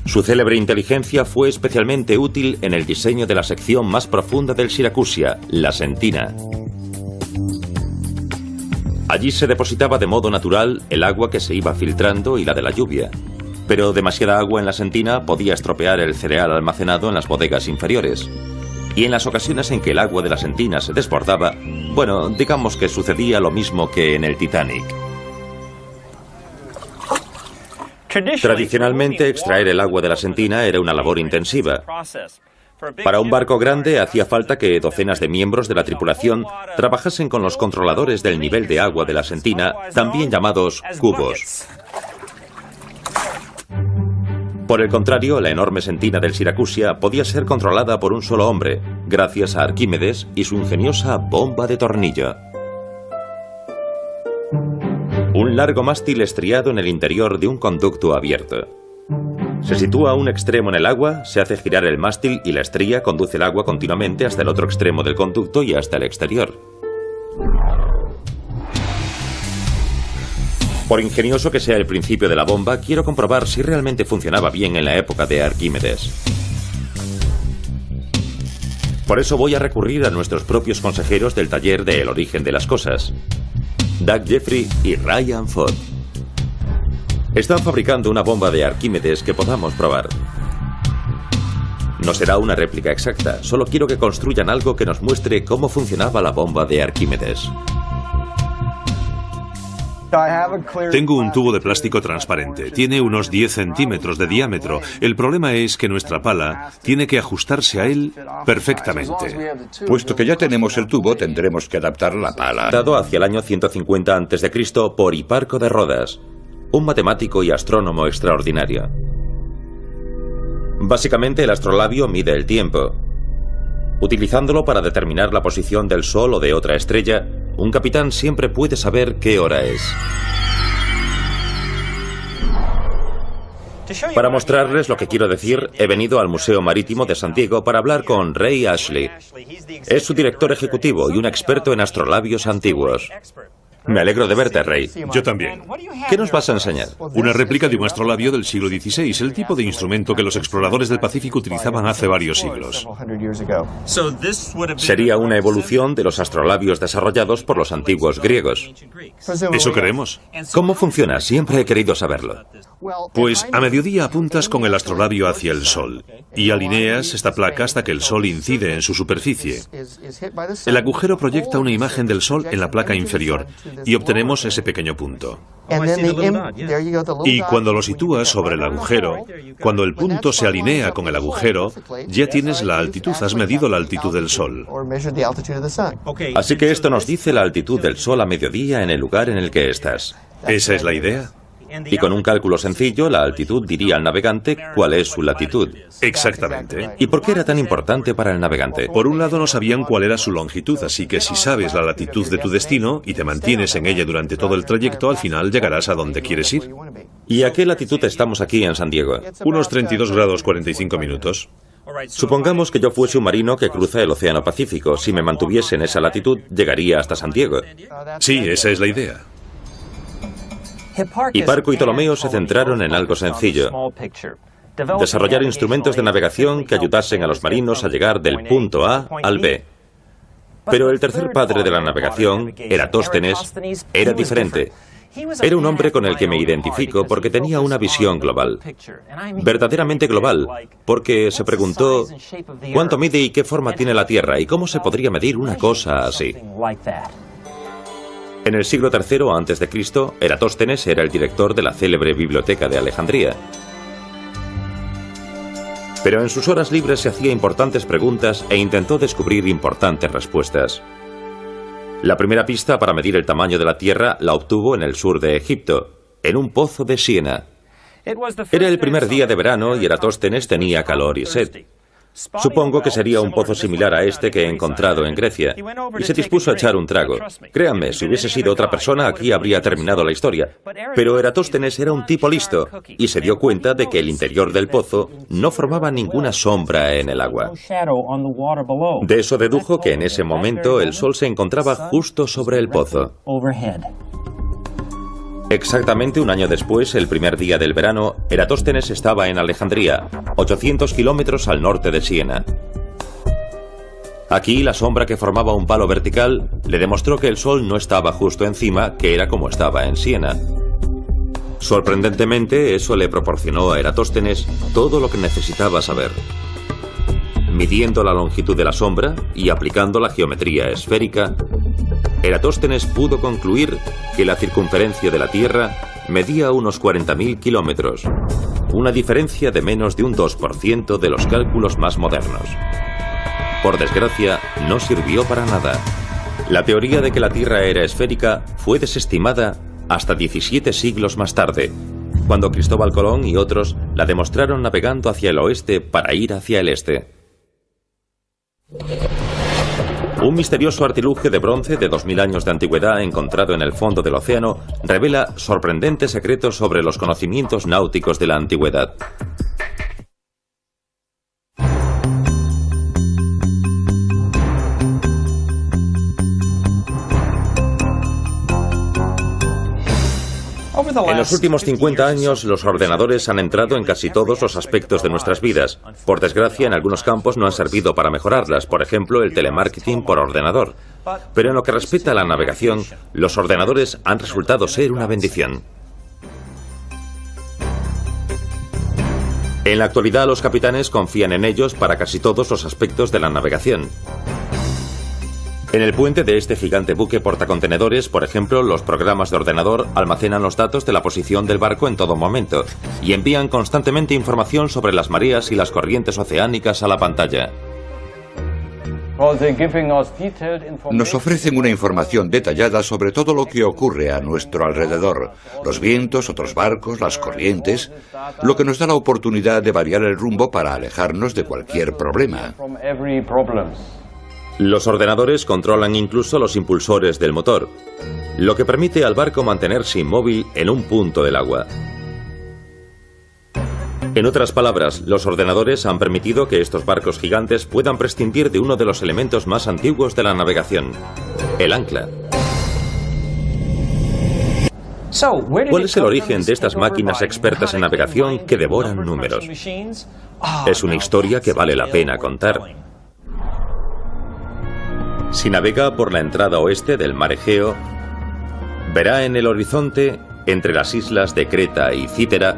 Su célebre inteligencia fue especialmente útil en el diseño de la sección más profunda del Siracusia, la Sentina. Allí se depositaba de modo natural el agua que se iba filtrando y la de la lluvia. Pero demasiada agua en la Sentina podía estropear el cereal almacenado en las bodegas inferiores. Y en las ocasiones en que el agua de la Sentina se desbordaba, bueno, digamos que sucedía lo mismo que en el Titanic. Tradicionalmente, extraer el agua de la Sentina era una labor intensiva. Para un barco grande hacía falta que docenas de miembros de la tripulación trabajasen con los controladores del nivel de agua de la Sentina, también llamados cubos. Por el contrario, la enorme Sentina del Siracusia podía ser controlada por un solo hombre, gracias a Arquímedes y su ingeniosa bomba de tornillo. Un largo mástil estriado en el interior de un conducto abierto. Se sitúa a un extremo en el agua, se hace girar el mástil y la estría conduce el agua continuamente hasta el otro extremo del conducto y hasta el exterior. Por ingenioso que sea el principio de la bomba, quiero comprobar si realmente funcionaba bien en la época de Arquímedes. Por eso voy a recurrir a nuestros propios consejeros del taller de El origen de las cosas, Doug Jeffrey y Ryan Ford. Están fabricando una bomba de Arquímedes que podamos probar. No será una réplica exacta, solo quiero que construyan algo que nos muestre cómo funcionaba la bomba de Arquímedes. Tengo un tubo de plástico transparente. Tiene unos 10 centímetros de diámetro. El problema es que nuestra pala tiene que ajustarse a él perfectamente. Puesto que ya tenemos el tubo, tendremos que adaptar la pala. Dado hacia el año 150 a.C. por Hiparco de Rodas, un matemático y astrónomo extraordinario. Básicamente, el astrolabio mide el tiempo. Utilizándolo para determinar la posición del Sol o de otra estrella, un capitán siempre puede saber qué hora es. Para mostrarles lo que quiero decir, he venido al Museo Marítimo de San Diego para hablar con Ray Ashley. Es su director ejecutivo y un experto en astrolabios antiguos. Me alegro de verte, Ray. Yo también. ¿Qué nos vas a enseñar? Una réplica de un astrolabio del siglo XVI, el tipo de instrumento que los exploradores del Pacífico utilizaban hace varios siglos. Sería una evolución de los astrolabios desarrollados por los antiguos griegos. ¿Eso queremos? ¿Cómo funciona? Siempre he querido saberlo. Pues a mediodía apuntas con el astrolabio hacia el Sol y alineas esta placa hasta que el Sol incide en su superficie. El agujero proyecta una imagen del Sol en la placa inferior y obtenemos ese pequeño punto. Y cuando lo sitúas sobre el agujero, cuando el punto se alinea con el agujero, ya tienes la altitud, has medido la altitud del Sol. Así que esto nos dice la altitud del Sol a mediodía en el lugar en el que estás. ¿Esa es la idea? Y con un cálculo sencillo, la altitud diría al navegante cuál es su latitud. Exactamente. ¿Y por qué era tan importante para el navegante? Por un lado no sabían cuál era su longitud, así que si sabes la latitud de tu destino y te mantienes en ella durante todo el trayecto, al final llegarás a donde quieres ir. ¿Y a qué latitud estamos aquí en San Diego? Unos 32 grados 45 minutos. Supongamos que yo fuese un marino que cruza el Océano Pacífico. Si me mantuviese en esa latitud, llegaría hasta San Diego. Sí, esa es la idea. Hiparco y Ptolomeo se centraron en algo sencillo: desarrollar instrumentos de navegación que ayudasen a los marinos a llegar del punto A al B. Pero el tercer padre de la navegación, Eratóstenes, era diferente. Era un hombre con el que me identifico porque tenía una visión global, verdaderamente global, porque se preguntó cuánto mide y qué forma tiene la Tierra y cómo se podría medir una cosa así. En el siglo III a.C., Eratóstenes era el director de la célebre Biblioteca de Alejandría. Pero en sus horas libres se hacía importantes preguntas e intentó descubrir importantes respuestas. La primera pista para medir el tamaño de la Tierra la obtuvo en el sur de Egipto, en un pozo de Siena. Era el primer día de verano y Eratóstenes tenía calor y sed. Supongo que sería un pozo similar a este que he encontrado en Grecia, y se dispuso a echar un trago. Créanme, si hubiese sido otra persona, aquí habría terminado la historia. Pero Eratóstenes era un tipo listo, y se dio cuenta de que el interior del pozo no formaba ninguna sombra en el agua. De eso dedujo que en ese momento el sol se encontraba justo sobre el pozo. Exactamente un año después, el primer día del verano, Eratóstenes estaba en Alejandría, 800 kilómetros al norte de Siena. Aquí, la sombra que formaba un palo vertical le demostró que el sol no estaba justo encima, que era como estaba en Siena. Sorprendentemente, eso le proporcionó a Eratóstenes todo lo que necesitaba saber. Midiendo la longitud de la sombra y aplicando la geometría esférica, Eratóstenes pudo concluir que la circunferencia de la Tierra medía unos 40.000 kilómetros, una diferencia de menos de un 2% de los cálculos más modernos. Por desgracia, no sirvió para nada. La teoría de que la Tierra era esférica fue desestimada hasta 17 siglos más tarde, cuando Cristóbal Colón y otros la demostraron navegando hacia el oeste para ir hacia el este. Un misterioso artilugio de bronce de 2000 años de antigüedad encontrado en el fondo del océano revela sorprendentes secretos sobre los conocimientos náuticos de la antigüedad. En los últimos 50 años, los ordenadores han entrado en casi todos los aspectos de nuestras vidas. Por desgracia, en algunos campos no han servido para mejorarlas, por ejemplo, el telemarketing por ordenador. Pero en lo que respecta a la navegación, los ordenadores han resultado ser una bendición. En la actualidad, los capitanes confían en ellos para casi todos los aspectos de la navegación. En el puente de este gigante buque portacontenedores, por ejemplo, los programas de ordenador almacenan los datos de la posición del barco en todo momento y envían constantemente información sobre las mareas y las corrientes oceánicas a la pantalla. Nos ofrecen una información detallada sobre todo lo que ocurre a nuestro alrededor, los vientos, otros barcos, las corrientes, lo que nos da la oportunidad de variar el rumbo para alejarnos de cualquier problema. Los ordenadores controlan incluso los impulsores del motor, lo que permite al barco mantenerse inmóvil en un punto del agua. En otras palabras, los ordenadores han permitido que estos barcos gigantes puedan prescindir de uno de los elementos más antiguos de la navegación, el ancla. ¿Cuál es el origen de estas máquinas expertas en navegación que devoran números? Es una historia que vale la pena contar. Si navega por la entrada oeste del mar Egeo, verá en el horizonte entre las islas de Creta y Cítera,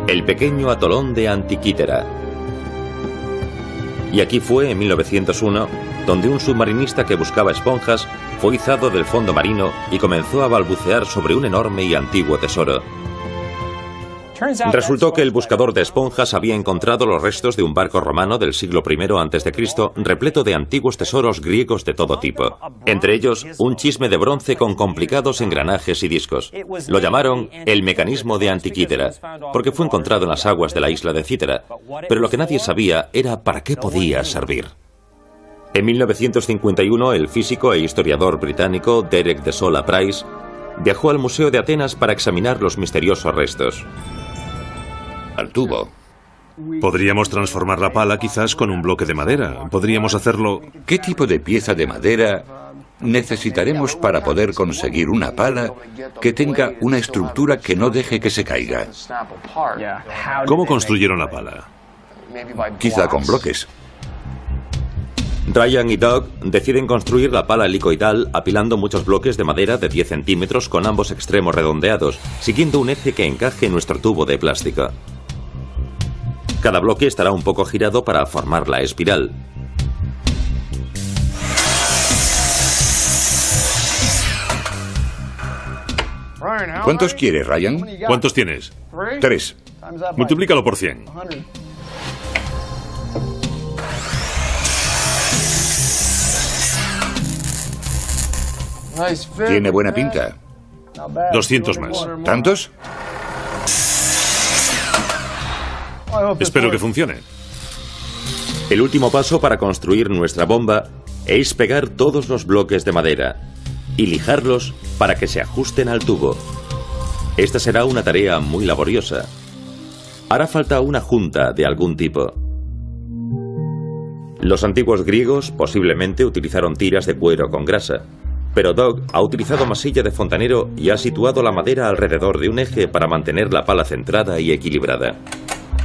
el pequeño atolón de Antikythera. Y aquí fue, en 1901, donde un submarinista que buscaba esponjas fue izado del fondo marino y comenzó a balbucear sobre un enorme y antiguo tesoro. Resultó que el buscador de esponjas había encontrado los restos de un barco romano del siglo I a.C. repleto de antiguos tesoros griegos de todo tipo. Entre ellos, un chisme de bronce con complicados engranajes y discos. Lo llamaron el mecanismo de Antikythera, porque fue encontrado en las aguas de la isla de Cítera, pero lo que nadie sabía era para qué podía servir. En 1951, el físico e historiador británico Derek de Sola Price viajó al Museo de Atenas para examinar los misteriosos restos. Al tubo. Podríamos transformar la pala quizás con un bloque de madera. Podríamos hacerlo... ¿Qué tipo de pieza de madera necesitaremos para poder conseguir una pala que tenga una estructura que no deje que se caiga? ¿Cómo construyeron la pala? Quizá con bloques. Ryan y Doug deciden construir la pala helicoidal apilando muchos bloques de madera de 10 centímetros con ambos extremos redondeados, siguiendo un eje que encaje en nuestro tubo de plástico. Cada bloque estará un poco girado para formar la espiral. ¿Cuántos quieres, Ryan? ¿Cuántos tienes? 3. Multiplícalo por 100. Tiene buena pinta. 200 más. ¿Tantos? Espero que funcione. El último paso para construir nuestra bomba es pegar todos los bloques de madera y lijarlos para que se ajusten al tubo. Esta será una tarea muy laboriosa. Hará falta una junta de algún tipo. Los antiguos griegos posiblemente utilizaron tiras de cuero con grasa, pero Doug ha utilizado masilla de fontanero y ha situado la madera alrededor de un eje para mantener la pala centrada y equilibrada.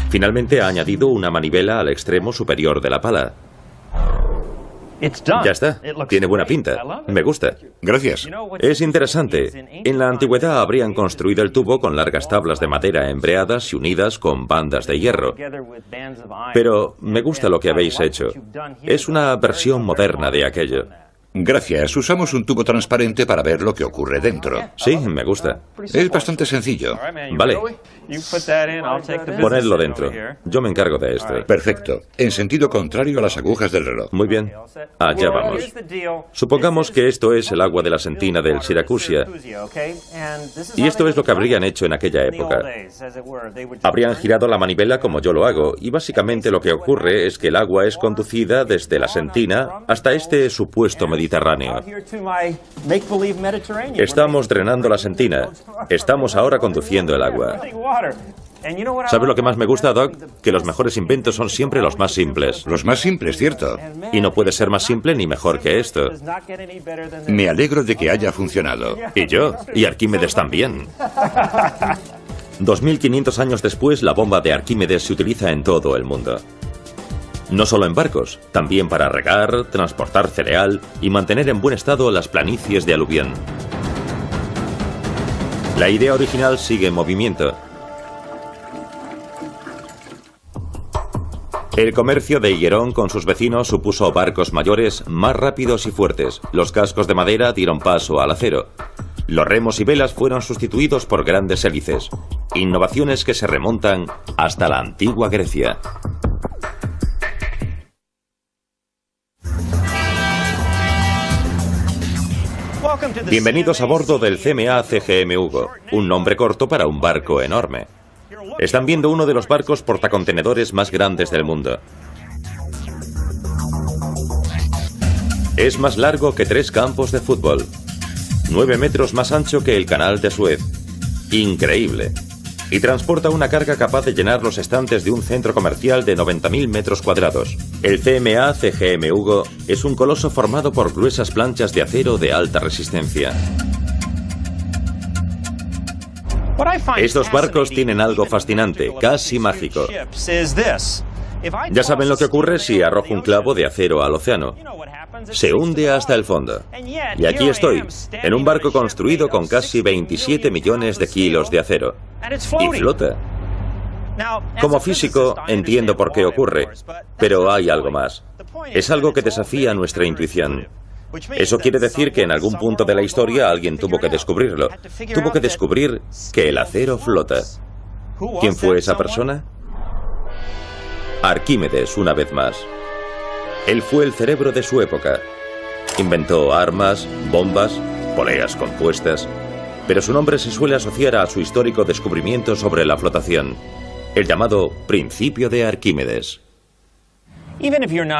Finalmente ha añadido una manivela al extremo superior de la pala. Ya está. Tiene buena pinta. Me gusta. Gracias. Es interesante. En la antigüedad habrían construido el tubo con largas tablas de madera embreadas y unidas con bandas de hierro. Pero me gusta lo que habéis hecho. Es una versión moderna de aquello. Gracias. Usamos un tubo transparente para ver lo que ocurre dentro. Sí, me gusta. Es bastante sencillo. Vale. Ponedlo dentro. Yo me encargo de esto. Perfecto. En sentido contrario a las agujas del reloj. Muy bien. Allá vamos. Supongamos que esto es el agua de la sentina del Siracusia. Y esto es lo que habrían hecho en aquella época. Habrían girado la manivela como yo lo hago. Y básicamente lo que ocurre es que el agua es conducida desde la sentina hasta este supuesto Mediterráneo. Estamos drenando la sentina. Estamos ahora conduciendo el agua. ¿Sabes lo que más me gusta, Doc? Que los mejores inventos son siempre los más simples. Los más simples, cierto. Y no puede ser más simple ni mejor que esto. Me alegro de que haya funcionado. Y yo. Y Arquímedes también. 2500 años después, la bomba de Arquímedes se utiliza en todo el mundo. No solo en barcos, también para regar, transportar cereal y mantener en buen estado las planicies de aluvión. La idea original sigue en movimiento. El comercio de Hierón con sus vecinos supuso barcos mayores, más rápidos y fuertes. Los cascos de madera dieron paso al acero. Los remos y velas fueron sustituidos por grandes hélices. Innovaciones que se remontan hasta la antigua Grecia. Bienvenidos a bordo del CMA CGM Hugo, un nombre corto para un barco enorme. Están viendo uno de los barcos portacontenedores más grandes del mundo. Es más largo que 3 campos de fútbol. 9 metros más ancho que el canal de Suez. Increíble. Y transporta una carga capaz de llenar los estantes de un centro comercial de 90.000 metros cuadrados. El CMA CGM Hugo es un coloso formado por gruesas planchas de acero de alta resistencia. Estos barcos tienen algo fascinante, casi mágico. Ya saben lo que ocurre si arrojo un clavo de acero al océano. se hunde hasta el fondo. Y aquí estoy, en un barco construido con casi 27 millones de kilos de acero. Y flota. Como físico, entiendo por qué ocurre, pero hay algo más. Es algo que desafía nuestra intuición. Eso quiere decir que en algún punto de la historia alguien tuvo que descubrirlo. Tuvo que descubrir que el acero flota. ¿Quién fue esa persona? Arquímedes, una vez más. Él fue el cerebro de su época. Inventó armas, bombas, poleas compuestas, pero su nombre se suele asociar a su histórico descubrimiento sobre la flotación, el llamado principio de Arquímedes.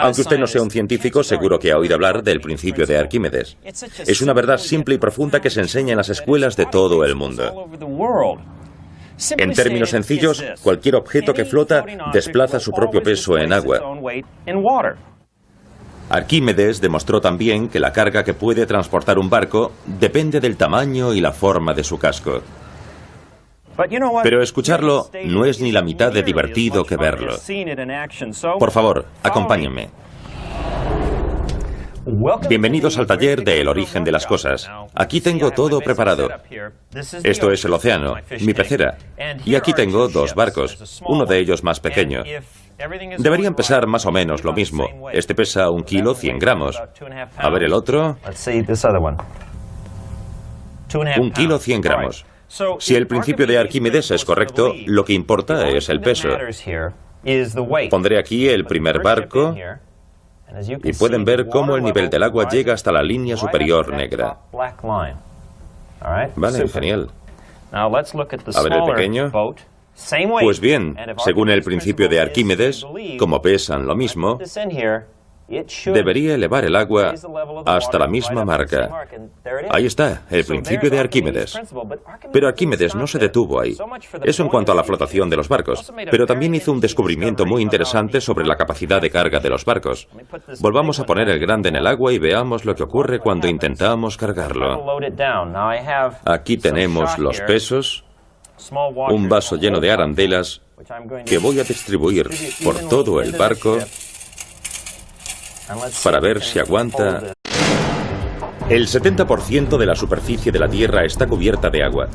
Aunque usted no sea un científico, seguro que ha oído hablar del principio de Arquímedes. Es una verdad simple y profunda que se enseña en las escuelas de todo el mundo. En términos sencillos, cualquier objeto que flota desplaza su propio peso en agua. Arquímedes demostró también que la carga que puede transportar un barco depende del tamaño y la forma de su casco. Pero escucharlo no es ni la mitad de divertido que verlo. Por favor, acompáñenme. Bienvenidos al taller de El origen de las cosas. Aquí tengo todo preparado. Esto es el océano, mi pecera. Y aquí tengo dos barcos, uno de ellos más pequeño. Deberían pesar más o menos lo mismo. Este pesa 1 kilo 100 gramos. A ver el otro. 1 kilo 100 gramos. Si el principio de Arquímedes es correcto, lo que importa es el peso. Pondré aquí el primer barco y pueden ver cómo el nivel del agua llega hasta la línea superior negra. Vale, genial. A ver el pequeño. Pues bien, según el principio de Arquímedes, como pesan lo mismo, debería elevar el agua hasta la misma marca. Ahí está, el principio de Arquímedes. Pero Arquímedes no se detuvo ahí. Eso en cuanto a la flotación de los barcos. Pero también hizo un descubrimiento muy interesante sobre la capacidad de carga de los barcos. Volvamos a poner el grande en el agua y veamos lo que ocurre cuando intentamos cargarlo. Aquí tenemos los pesos, un vaso lleno de arandelas que voy a distribuir por todo el barco para ver si aguanta. El 70% de la superficie de la Tierra está cubierta de agua.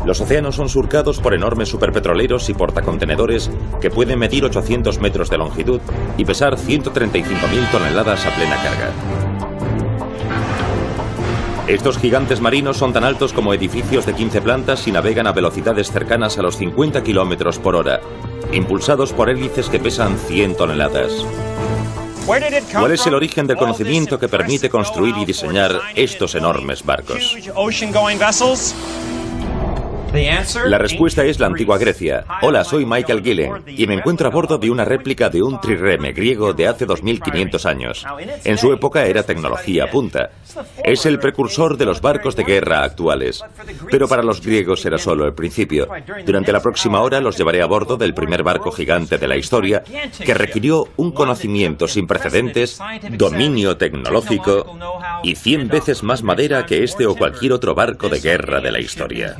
Los océanos son surcados por enormes superpetroleros y portacontenedores que pueden medir 800 metros de longitud y pesar 135.000 toneladas a plena carga. Estos gigantes marinos son tan altos como edificios de 15 plantas y navegan a velocidades cercanas a los 50 kilómetros por hora, impulsados por hélices que pesan 100 toneladas. ¿Cuál es el origen del conocimiento que permite construir y diseñar estos enormes barcos? La respuesta es la antigua Grecia. Hola, soy Michael Gillen y me encuentro a bordo de una réplica de un trireme griego de hace 2500 años. En su época era tecnología punta. Es el precursor de los barcos de guerra actuales. Pero para los griegos era solo el principio. Durante la próxima hora los llevaré a bordo del primer barco gigante de la historia que requirió un conocimiento sin precedentes, dominio tecnológico y 100 veces más madera que este o cualquier otro barco de guerra de la historia.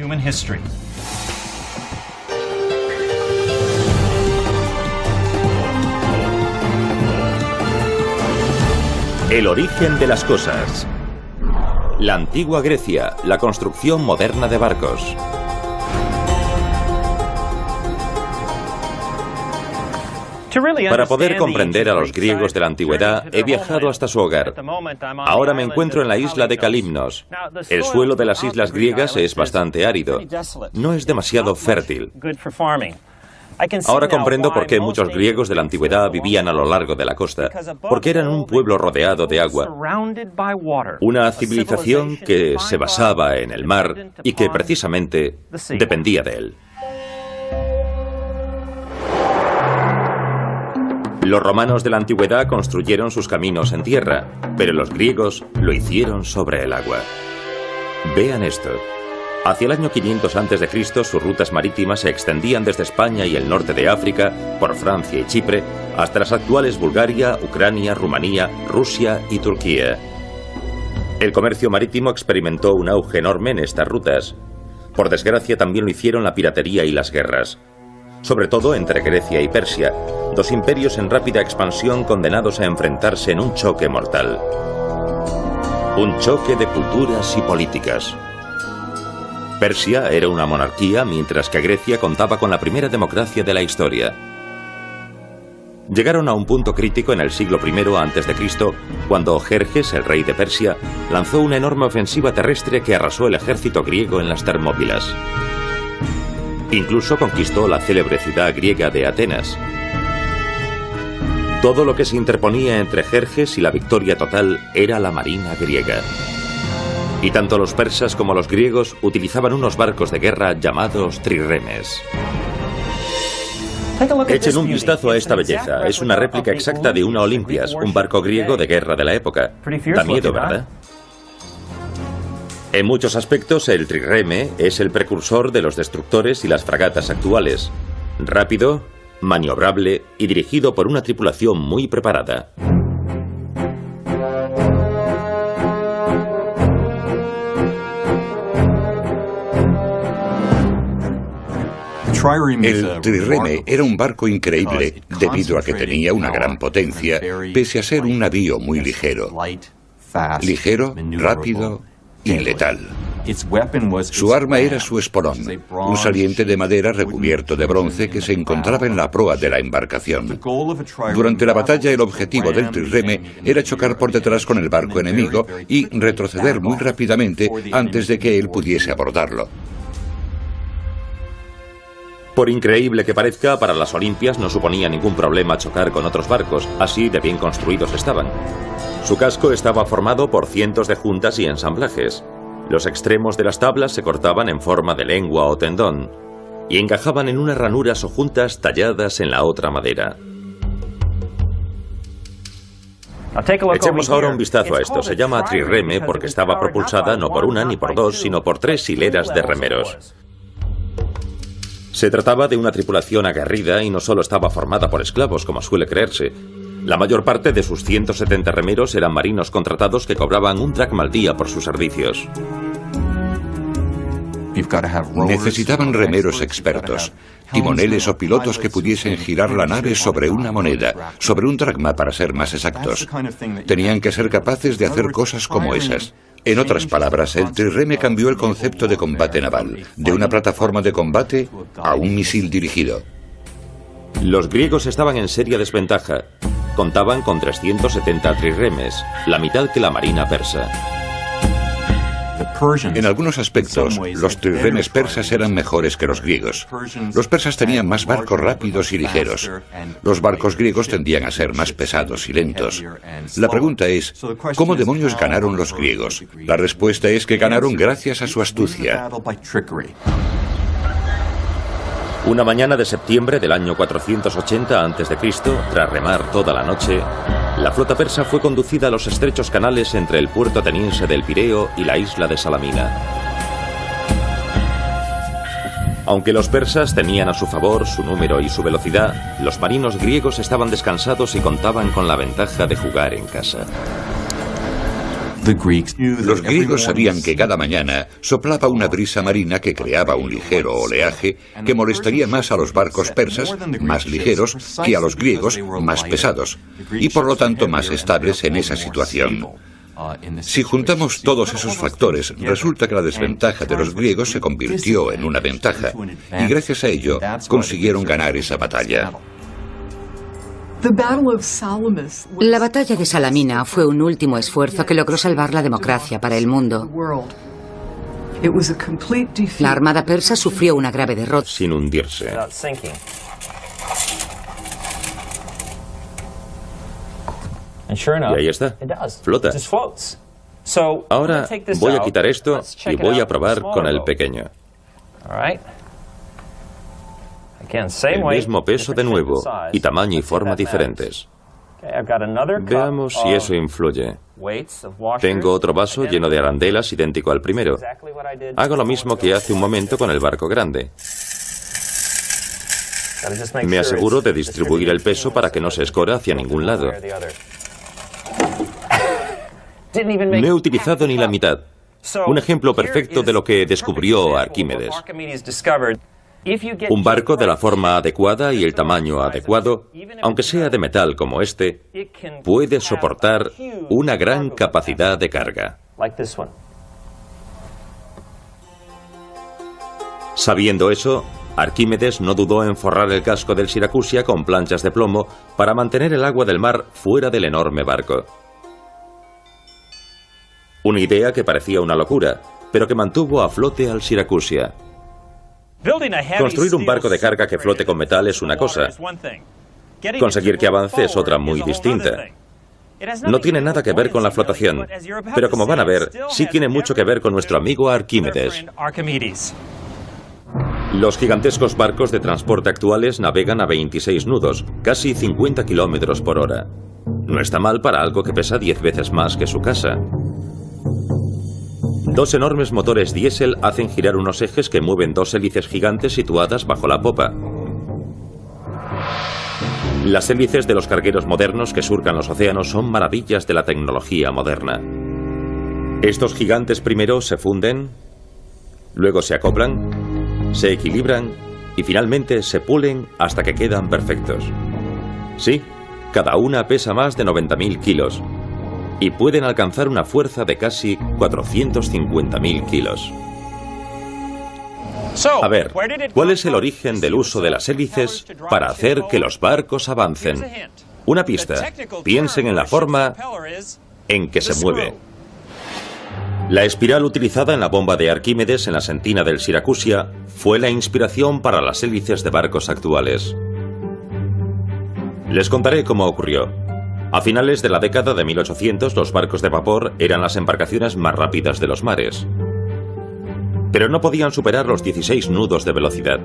El origen de las cosas. La antigua Grecia, la construcción moderna de barcos. Para poder comprender a los griegos de la antigüedad, he viajado hasta su hogar. Ahora me encuentro en la isla de Kalymnos. El suelo de las islas griegas es bastante árido. No es demasiado fértil. Ahora comprendo por qué muchos griegos de la antigüedad vivían a lo largo de la costa, porque eran un pueblo rodeado de agua, una civilización que se basaba en el mar y que precisamente dependía de él. Los romanos de la antigüedad construyeron sus caminos en tierra, pero los griegos lo hicieron sobre el agua. Vean esto. Hacia el año 500 a.C., sus rutas marítimas se extendían desde España y el norte de África, por Francia y Chipre, hasta las actuales Bulgaria, Ucrania, Rumanía, Rusia y Turquía. El comercio marítimo experimentó un auge enorme en estas rutas. Por desgracia, también lo hicieron la piratería y las guerras. Sobre todo entre Grecia y Persia, dos imperios en rápida expansión condenados a enfrentarse en un choque mortal. Un choque de culturas y políticas. Persia era una monarquía, mientras que Grecia contaba con la primera democracia de la historia. Llegaron a un punto crítico en el siglo I a.C., cuando Jerjes, el rey de Persia, lanzó una enorme ofensiva terrestre que arrasó el ejército griego en las Termópilas. Incluso conquistó la célebre ciudad griega de Atenas. Todo lo que se interponía entre Jerjes y la victoria total era la marina griega. Y tanto los persas como los griegos utilizaban unos barcos de guerra llamados trirremes. Echen un vistazo a esta belleza. Es una réplica exacta de una Olympias, un barco griego de guerra de la época. Da miedo, ¿verdad? En muchos aspectos, el trireme es el precursor de los destructores y las fragatas actuales. Rápido, maniobrable y dirigido por una tripulación muy preparada. El trireme era un barco increíble debido a que tenía una gran potencia, pese a ser un navío muy ligero. Ligero, rápido y letal. Su arma era su espolón, un saliente de madera recubierto de bronce que se encontraba en la proa de la embarcación. Durante la batalla, el objetivo del trireme era chocar por detrás con el barco enemigo y retroceder muy rápidamente antes de que él pudiese abordarlo. Por increíble que parezca, para las Olimpias no suponía ningún problema chocar con otros barcos, así de bien construidos estaban. Su casco estaba formado por cientos de juntas y ensamblajes. Los extremos de las tablas se cortaban en forma de lengua o tendón y encajaban en unas ranuras o juntas talladas en la otra madera. Echemos ahora un vistazo a esto. Se llama trireme porque estaba propulsada no por una ni por dos, sino por 3 hileras de remeros. Se trataba de una tripulación aguerrida y no solo estaba formada por esclavos, como suele creerse. La mayor parte de sus 170 remeros eran marinos contratados que cobraban un dracma al día por sus servicios. Necesitaban remeros expertos, timoneles o pilotos que pudiesen girar la nave sobre una moneda, sobre un dracma para ser más exactos. Tenían que ser capaces de hacer cosas como esas. En otras palabras, el trireme cambió el concepto de combate naval, de una plataforma de combate a un misil dirigido. Los griegos estaban en seria desventaja. Contaban con 370 trirremes, la mitad que la marina persa. En algunos aspectos, los trirremes persas eran mejores que los griegos. Los persas tenían más barcos rápidos y ligeros. Los barcos griegos tendían a ser más pesados y lentos. La pregunta es, ¿cómo demonios ganaron los griegos? La respuesta es que ganaron gracias a su astucia. Una mañana de septiembre del año 480 a.C., tras remar toda la noche, la flota persa fue conducida a los estrechos canales entre el puerto ateniense del Pireo y la isla de Salamina. Aunque los persas tenían a su favor su número y su velocidad, los marinos griegos estaban descansados y contaban con la ventaja de jugar en casa. Los griegos sabían que cada mañana soplaba una brisa marina que creaba un ligero oleaje que molestaría más a los barcos persas, más ligeros, que a los griegos, más pesados, y por lo tanto más estables en esa situación. Si juntamos todos esos factores, resulta que la desventaja de los griegos se convirtió en una ventaja, y gracias a ello consiguieron ganar esa batalla. La batalla de Salamina fue un último esfuerzo que logró salvar la democracia para el mundo. La armada persa sufrió una grave derrota. Sin hundirse. Y ahí está. Flota. Ahora voy a quitar esto y voy a probar con el pequeño. El mismo peso de nuevo y tamaño y forma diferentes. Veamos si eso influye. Tengo otro vaso lleno de arandelas idéntico al primero. Hago lo mismo que hace un momento con el barco grande. Me aseguro de distribuir el peso para que no se escora hacia ningún lado. No he utilizado ni la mitad. Un ejemplo perfecto de lo que descubrió Arquímedes. Un barco de la forma adecuada y el tamaño adecuado, aunque sea de metal como este, puede soportar una gran capacidad de carga. Sabiendo eso, Arquímedes no dudó en forrar el casco del Siracusia con planchas de plomo para mantener el agua del mar fuera del enorme barco. Una idea que parecía una locura, pero que mantuvo a flote al Siracusia. Construir un barco de carga que flote con metal es una cosa. Conseguir que avance es otra muy distinta. No tiene nada que ver con la flotación, pero como van a ver, sí tiene mucho que ver con nuestro amigo Arquímedes. Los gigantescos barcos de transporte actuales navegan a 26 nudos, casi 50 kilómetros por hora. No está mal para algo que pesa 10 veces más que su casa. Dos enormes motores diésel hacen girar unos ejes que mueven dos hélices gigantes situadas bajo la popa. Las hélices de los cargueros modernos que surcan los océanos son maravillas de la tecnología moderna. Estos gigantes primero se funden, luego se acoplan, se equilibran y finalmente se pulen hasta que quedan perfectos. Sí, cada una pesa más de 90.000 kilos y pueden alcanzar una fuerza de casi 450.000 kilos. A ver, ¿cuál es el origen del uso de las hélices para hacer que los barcos avancen? Una pista. Piensen en la forma en que se mueve. La espiral utilizada en la bomba de Arquímedes en la sentina del Siracusia fue la inspiración para las hélices de barcos actuales. Les contaré cómo ocurrió. A finales de la década de 1800, los barcos de vapor eran las embarcaciones más rápidas de los mares. Pero no podían superar los 16 nudos de velocidad.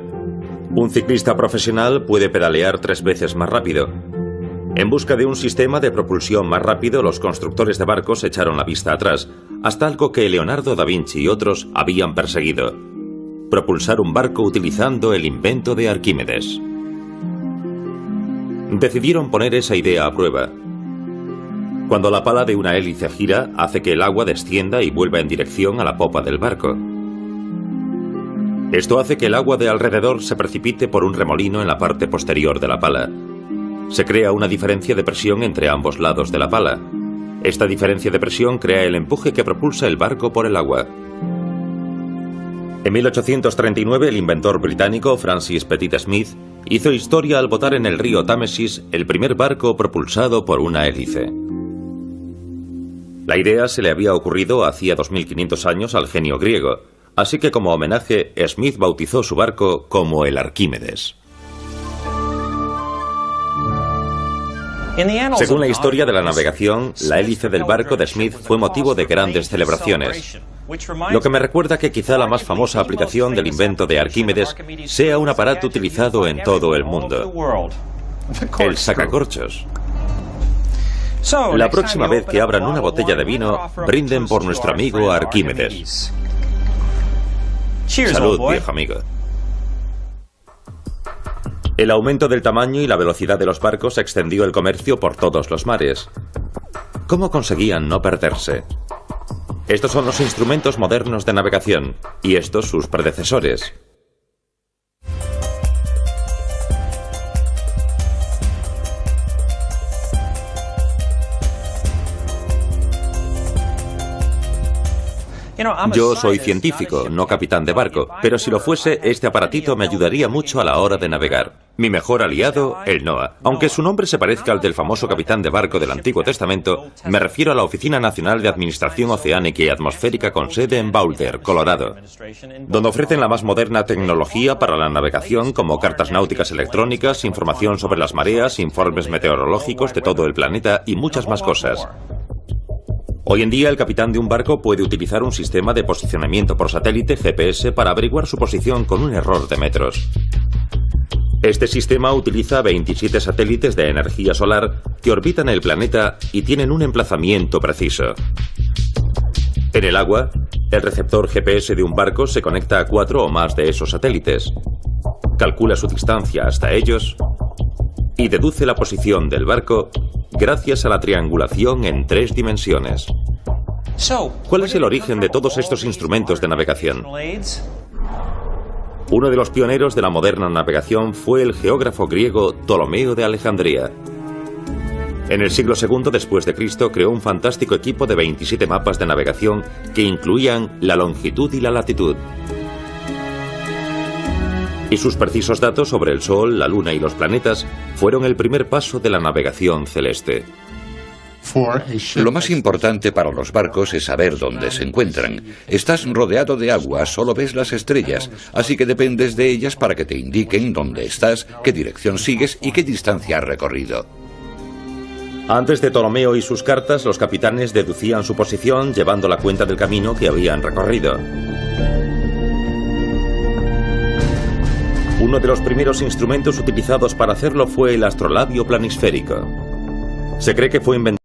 Un ciclista profesional puede pedalear 3 veces más rápido. En busca de un sistema de propulsión más rápido, los constructores de barcos echaron la vista atrás, hasta algo que Leonardo da Vinci y otros habían perseguido: propulsar un barco utilizando el invento de Arquímedes. Decidieron poner esa idea a prueba. Cuando la pala de una hélice gira, hace que el agua descienda y vuelva en dirección a la popa del barco. Esto hace que el agua de alrededor se precipite por un remolino en la parte posterior de la pala. Se crea una diferencia de presión entre ambos lados de la pala. Esta diferencia de presión crea el empuje que propulsa el barco por el agua. En 1839, el inventor británico Francis Pettit Smith hizo historia al botar en el río Támesis el primer barco propulsado por una hélice. La idea se le había ocurrido hacía 2500 años al genio griego, así que como homenaje, Smith bautizó su barco como el Arquímedes. Según la historia de la navegación, la hélice del barco de Smith fue motivo de grandes celebraciones. Lo que me recuerda que quizá la más famosa aplicación del invento de Arquímedes sea un aparato utilizado en todo el mundo: el sacacorchos. La próxima vez que abran una botella de vino, brinden por nuestro amigo Arquímedes. Salud, viejo amigo. El aumento del tamaño y la velocidad de los barcos extendió el comercio por todos los mares. ¿Cómo conseguían no perderse? Estos son los instrumentos modernos de navegación, y estos sus predecesores. Yo soy científico, no capitán de barco, pero si lo fuese, este aparatito me ayudaría mucho a la hora de navegar. Mi mejor aliado, el NOAA. Aunque su nombre se parezca al del famoso capitán de barco del Antiguo Testamento, me refiero a la Oficina Nacional de Administración Oceánica y Atmosférica con sede en Boulder, Colorado, donde ofrecen la más moderna tecnología para la navegación, como cartas náuticas electrónicas, información sobre las mareas, informes meteorológicos de todo el planeta y muchas más cosas. Hoy en día, el capitán de un barco puede utilizar un sistema de posicionamiento por satélite GPS para averiguar su posición con un error de metros. Este sistema utiliza 27 satélites de energía solar que orbitan el planeta y tienen un emplazamiento preciso. En el agua, el receptor GPS de un barco se conecta a 4 o más de esos satélites, calcula su distancia hasta ellos y deduce la posición del barco gracias a la triangulación en 3 dimensiones. ¿Cuál es el origen de todos estos instrumentos de navegación? Uno de los pioneros de la moderna navegación fue el geógrafo griego Ptolomeo de Alejandría. En el siglo II después de Cristo creó un fantástico equipo de 27 mapas de navegación que incluían la longitud y la latitud. Y sus precisos datos sobre el Sol, la Luna y los planetas fueron el primer paso de la navegación celeste. Lo más importante para los barcos es saber dónde se encuentran. Estás rodeado de agua, solo ves las estrellas, así que dependes de ellas para que te indiquen dónde estás, qué dirección sigues y qué distancia has recorrido. Antes de Ptolomeo y sus cartas, los capitanes deducían su posición llevando la cuenta del camino que habían recorrido. Uno de los primeros instrumentos utilizados para hacerlo fue el astrolabio planisférico. Se cree que fue inventado